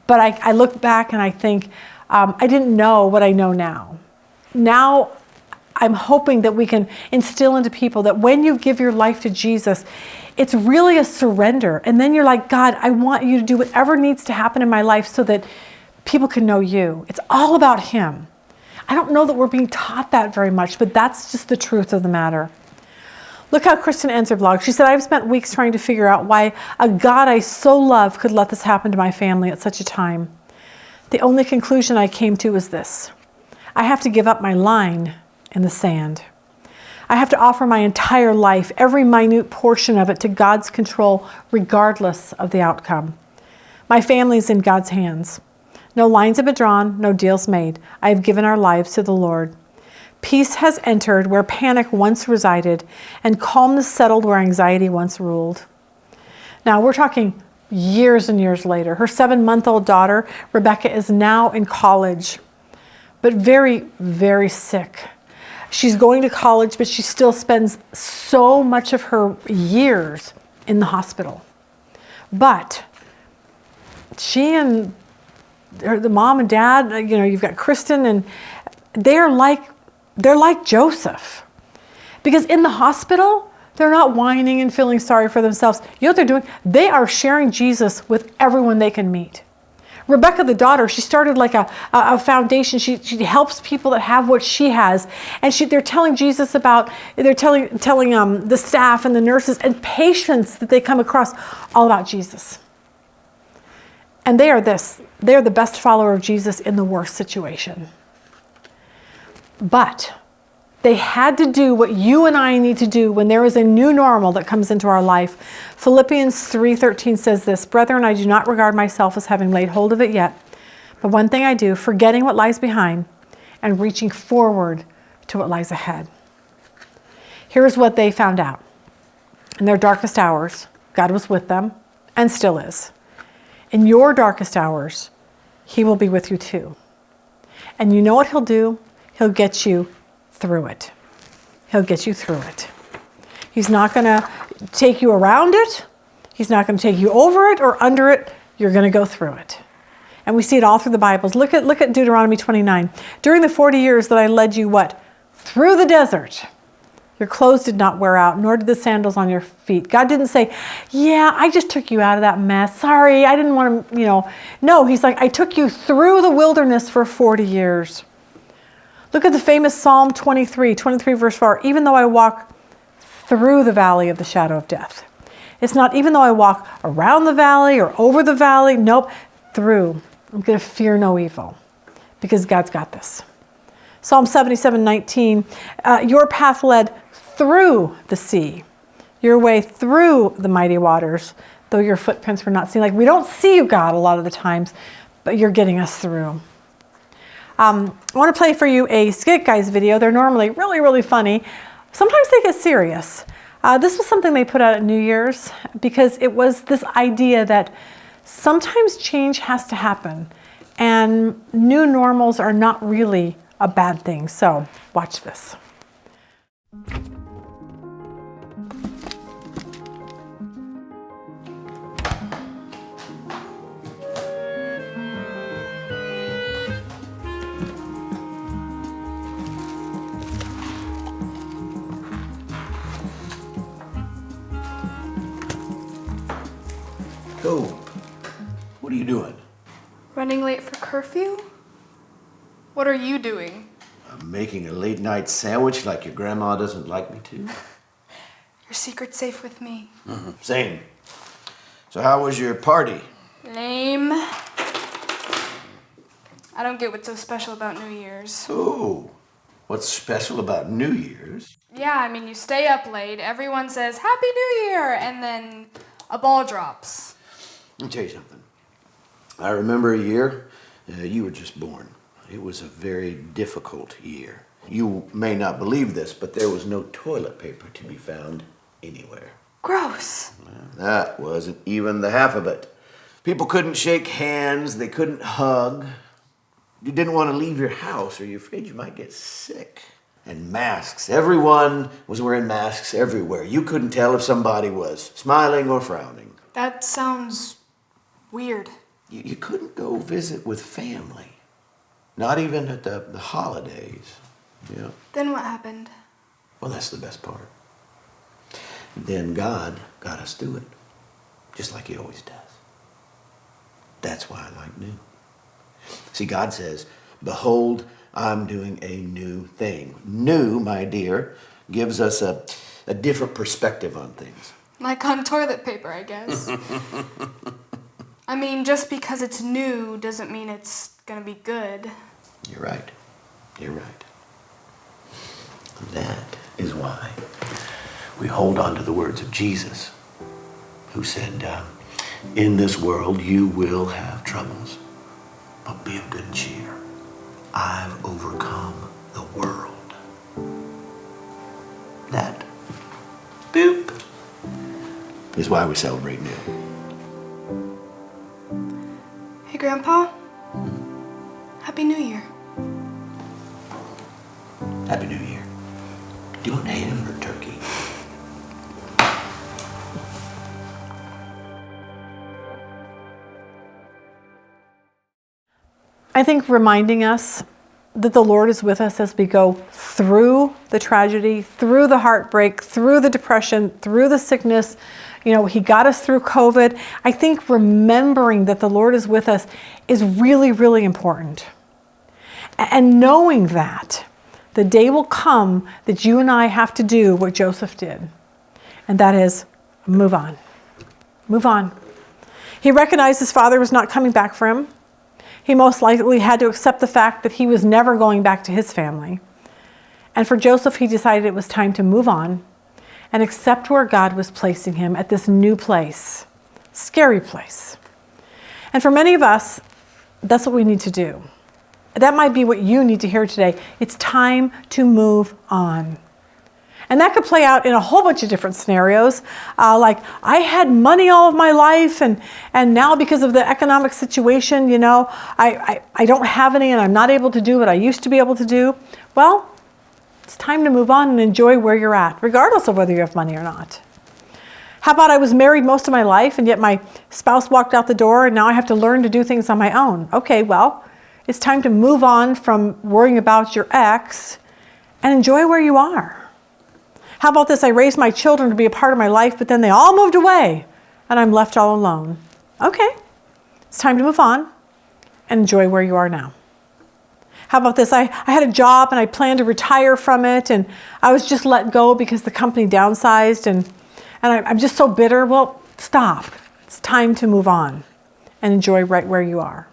but I look back and I think I didn't know what I know now. Now I'm hoping that we can instill into people that when you give your life to Jesus, it's really a surrender. And then you're like, God, I want you to do whatever needs to happen in my life so that people can know you. It's all about him. I don't know that we're being taught that very much, but that's just the truth of the matter. Look how Kristen ends her blog. She said, I've spent weeks trying to figure out why a God I so love could let this happen to my family at such a time. The only conclusion I came to was this. I have to give up my line in the sand. I have to offer my entire life, every minute portion of it, to God's control, regardless of the outcome. My family is in God's hands. No lines have been drawn, no deals made. I have given our lives to the Lord. Peace has entered where panic once resided, and calmness settled where anxiety once ruled. Now, we're talking years and years later. Her 7-month-old daughter, Rebecca, is now in college, but very, very sick. She's going to college, but she still spends so much of her years in the hospital. But she and the mom and dad, you've got Kristen, and they're like Joseph. Because in the hospital, they're not whining and feeling sorry for themselves. You know what they're doing? They are sharing Jesus with everyone they can meet. Rebecca, the daughter, she started like a foundation. She helps people that have what she has. And they're telling Jesus about, they're telling the staff and the nurses and patients that they come across all about Jesus. And they are the best follower of Jesus in the worst situation. But they had to do what you and I need to do when there is a new normal that comes into our life. Philippians 3:13 says this, "Brethren, I do not regard myself as having laid hold of it yet, but one thing I do, forgetting what lies behind and reaching forward to what lies ahead." Here's what they found out. In their darkest hours, God was with them and still is. In your darkest hours, He will be with you too. And you know what He'll do? He'll get you through it. He'll get you through it. He's not going to take you around it. He's not going to take you over it or under it. You're going to go through it. And we see it all through the Bibles. Look at Deuteronomy 29. During the 40 years that I led you, what? Through the desert. Your clothes did not wear out, nor did the sandals on your feet. God didn't say, yeah, I just took you out of that mess. Sorry, I didn't want to, No, He's like, I took you through the wilderness for 40 years. Look at the famous Psalm 23 verse 4. Even though I walk through the valley of the shadow of death. It's not even though I walk around the valley or over the valley. Nope, through. I'm going to fear no evil because God's got this. Psalm 77:19. Your path led through the sea, your way through the mighty waters, though your footprints were not seen. Like, we don't see you, God, a lot of the times, but you're getting us through. I want to play for you a Skit Guys video. They're normally really, really funny. Sometimes they get serious. This was something they put out at New Year's because it was this idea that sometimes change has to happen and new normals are not really a bad thing. So watch this. Go. What are you doing? Running late for curfew? What are you doing? I'm making a late night sandwich like your grandma doesn't like me to. Your secret's safe with me. Mm-hmm. Same. So how was your party? Lame. I don't get what's so special about New Year's. Oh, what's special about New Year's? Yeah, I mean, you stay up late, everyone says, Happy New Year, and then a ball drops. Let me tell you something. I remember a year, you were just born. It was a very difficult year. You may not believe this, but there was no toilet paper to be found anywhere. Gross. That wasn't even the half of it. People couldn't shake hands, they couldn't hug. You didn't want to leave your house or you're afraid you might get sick. And masks. Everyone was wearing masks everywhere. You couldn't tell if somebody was smiling or frowning. That sounds weird. You couldn't go visit with family. Not even at the holidays. Yeah. Then what happened? Well, that's the best part. Then God got us through it. Just like He always does. That's why I like new. See, God says, behold, I'm doing a new thing. New, my dear, gives us a different perspective on things. Like on toilet paper, I guess. I mean, just because it's new doesn't mean it's gonna be good. You're right. You're right. That is why we hold on to the words of Jesus, who said, in this world you will have troubles, but be of good cheer. I've overcome the world. That, boop, is why we celebrate new. Hey, Grandpa. Happy New Year. Happy New Year. Do you want ham or turkey? think reminding us that the Lord is with us as we go through the tragedy, through the heartbreak, through the depression, through the sickness. He got us through COVID. I think remembering that the Lord is with us is really, really important. And knowing that the day will come that you and I have to do what Joseph did. And that is move on. Move on. He recognized his father was not coming back for him. He most likely had to accept the fact that he was never going back to his family. And for Joseph, he decided it was time to move on and accept where God was placing him at this new place, scary place. And for many of us, that's what we need to do. That might be what you need to hear today. It's time to move on. And that could play out in a whole bunch of different scenarios. Like, I had money all of my life, and now because of the economic situation, I don't have any and I'm not able to do what I used to be able to do. Well, it's time to move on and enjoy where you're at, regardless of whether you have money or not. How about I was married most of my life, and yet my spouse walked out the door, and now I have to learn to do things on my own. Okay, well, it's time to move on from worrying about your ex and enjoy where you are. How about this? I raised my children to be a part of my life, but then they all moved away and I'm left all alone. Okay, it's time to move on and enjoy where you are now. How about this? I had a job and I planned to retire from it, and I was just let go because the company downsized, and I'm just so bitter. Well, stop. It's time to move on and enjoy right where you are.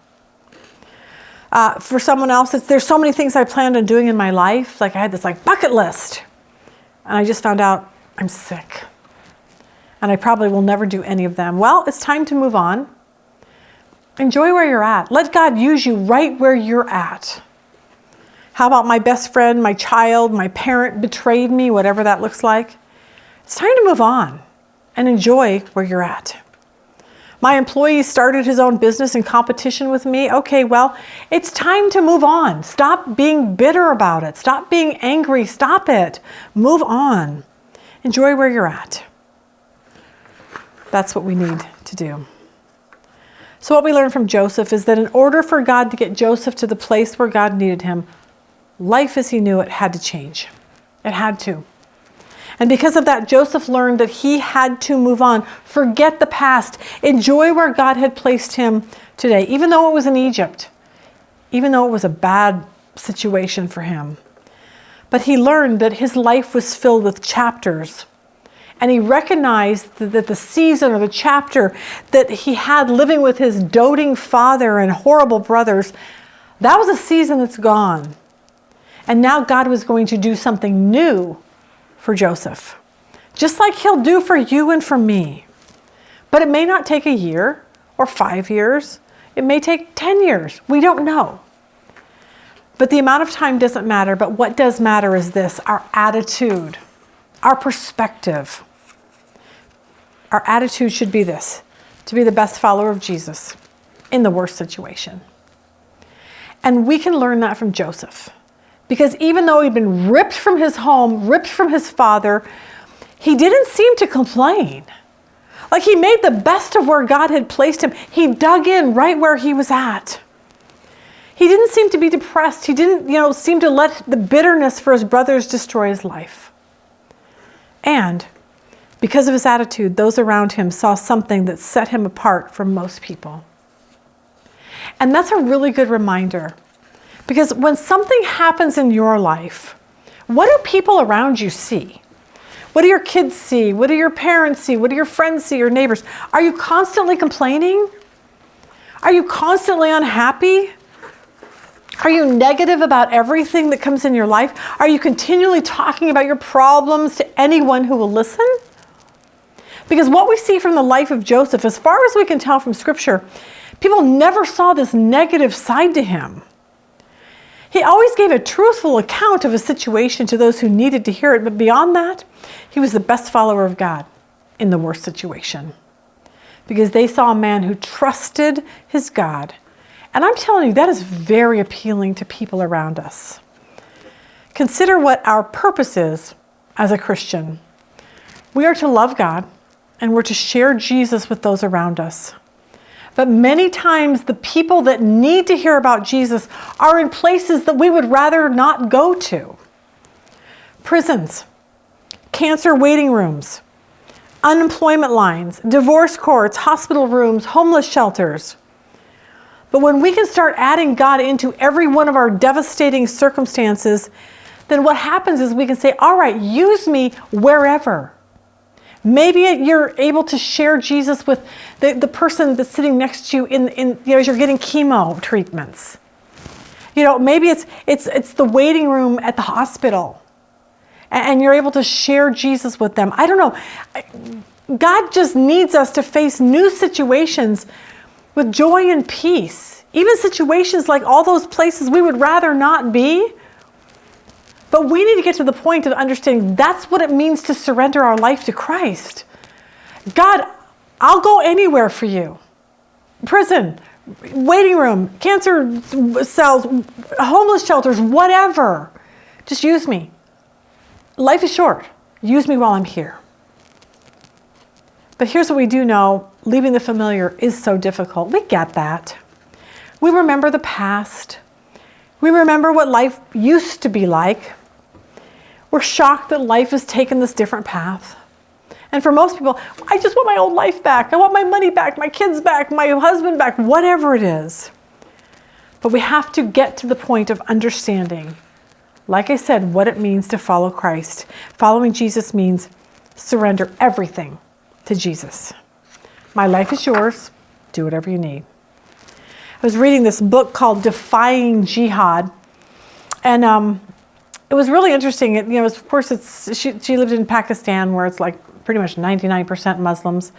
For someone else, there's so many things I planned on doing in my life. Like, I had this bucket list. And I just found out I'm sick. And I probably will never do any of them. Well, it's time to move on. Enjoy where you're at. Let God use you right where you're at. How about my best friend, my child, my parent betrayed me, whatever that looks like? It's time to move on and enjoy where you're at. My employee started his own business in competition with me. Okay, well, it's time to move on. Stop being bitter about it. Stop being angry. Stop it. Move on. Enjoy where you're at. That's what we need to do. So what we learn from Joseph is that in order for God to get Joseph to the place where God needed him, life as he knew it had to change. It had to. And because of that, Joseph learned that he had to move on. Forget the past. Enjoy where God had placed him today, even though it was in Egypt, even though it was a bad situation for him. But he learned that his life was filled with chapters. And he recognized that the season or the chapter that he had living with his doting father and horrible brothers, that was a season that's gone. And now God was going to do something new for Joseph, just like he'll do for you and for me. But it may not take a year or 5 years. It may take 10 years. We don't know. But the amount of time doesn't matter. But what does matter is this: our attitude, our perspective. Our attitude should be this: to be the best follower of Jesus in the worst situation. And we can learn that from Joseph. Because even though he'd been ripped from his home, ripped from his father, he didn't seem to complain. Like, he made the best of where God had placed him. He dug in right where he was at. He didn't seem to be depressed. He didn't, seem to let the bitterness for his brothers destroy his life. And because of his attitude, those around him saw something that set him apart from most people. And that's a really good reminder. Because when something happens in your life, what do people around you see? What do your kids see? What do your parents see? What do your friends see, your neighbors? Are you constantly complaining? Are you constantly unhappy? Are you negative about everything that comes in your life? Are you continually talking about your problems to anyone who will listen? Because what we see from the life of Joseph, as far as we can tell from Scripture, people never saw this negative side to him. He always gave a truthful account of a situation to those who needed to hear it, but beyond that, he was the best follower of God in the worst situation. Because they saw a man who trusted his God. And I'm telling you, that is very appealing to people around us. Consider what our purpose is as a Christian. We are to love God, and we're to share Jesus with those around us. But many times the people that need to hear about Jesus are in places that we would rather not go to. Prisons, cancer waiting rooms, unemployment lines, divorce courts, hospital rooms, homeless shelters. But when we can start adding God into every one of our devastating circumstances, then what happens is we can say, all right, use me wherever. Maybe you're able to share Jesus with the person that's sitting next to you as you're getting chemo treatments. Maybe it's the waiting room at the hospital, and you're able to share Jesus with them. I don't know. God just needs us to face new situations with joy and peace. Even situations like all those places we would rather not be. But we need to get to the point of understanding that's what it means to surrender our life to Christ. God, I'll go anywhere for you. Prison, waiting room, cancer cells, homeless shelters, whatever. Just use me. Life is short. Use me while I'm here. But here's what we do know. Leaving the familiar is so difficult. We get that. We remember the past. We remember what life used to be like. We're shocked that life has taken this different path. And for most people, I just want my old life back. I want my money back, my kids back, my husband back, whatever it is. But we have to get to the point of understanding, like I said, what it means to follow Christ. Following Jesus means surrender everything to Jesus. My life is yours. Do whatever you need. I was reading this book called Defying Jihad. And it was really interesting. Of course, she lived in Pakistan, where it's like pretty much 99% Muslims.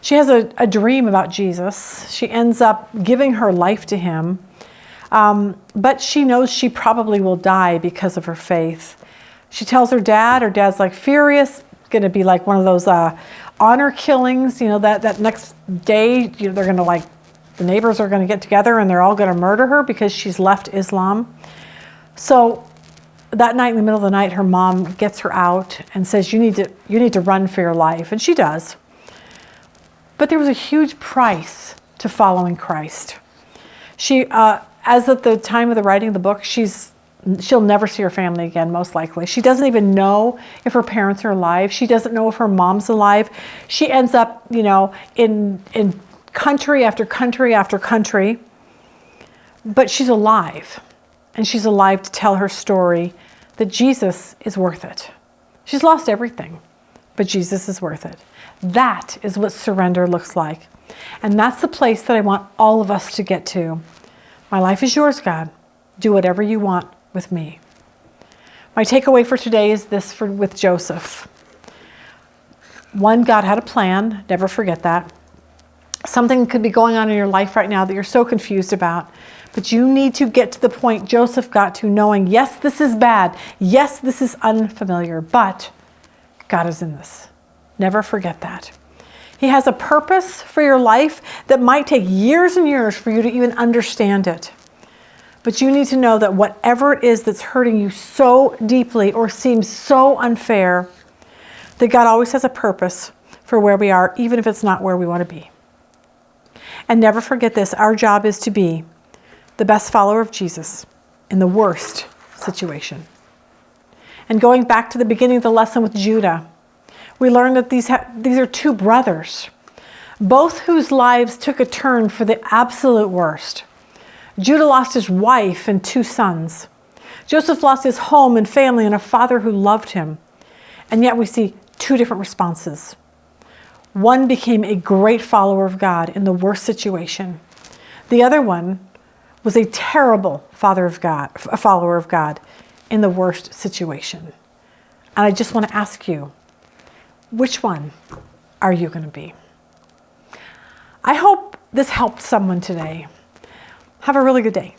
She has a dream about Jesus. She ends up giving her life to him. But she knows she probably will die because of her faith. She tells her dad. Her dad's like furious. It's going to be like one of those honor killings. That next day, they're going to the neighbors are going to get together and they're all going to murder her because she's left Islam. So that night, in the middle of the night, her mom gets her out and says, you need to run for your life. And she does. But there was a huge price to following Christ. She, as at the time of the writing of the book, she'll never see her family again, most likely. She doesn't even know if her parents are alive. She doesn't know if her mom's alive. She ends up, in country after country after country. But she's alive. And she's alive to tell her story that Jesus is worth it. She's lost everything, but Jesus is worth it. That is what surrender looks like. And that's the place that I want all of us to get to. My life is yours, God. Do whatever you want with me. My takeaway for today is this with Joseph. One, God had a plan. Never forget that. Something could be going on in your life right now that you're so confused about. But you need to get to the point Joseph got to, knowing, yes, this is bad. Yes, this is unfamiliar, but God is in this. Never forget that. He has a purpose for your life that might take years and years for you to even understand it. But you need to know that whatever it is that's hurting you so deeply or seems so unfair, that God always has a purpose for where we are, even if it's not where we want to be. And never forget this, our job is to be the best follower of Jesus in the worst situation. And going back to the beginning of the lesson with Judah, we learned that these are two brothers, both whose lives took a turn for the absolute worst. Judah lost his wife and 2 sons. Joseph lost his home and family and a father who loved him. And yet we see 2 different responses. One became a great follower of God in the worst situation. The other one was a terrible follower of God in the worst situation. And I just want to ask you, which one are you going to be? I hope this helped someone today. Have a really good day.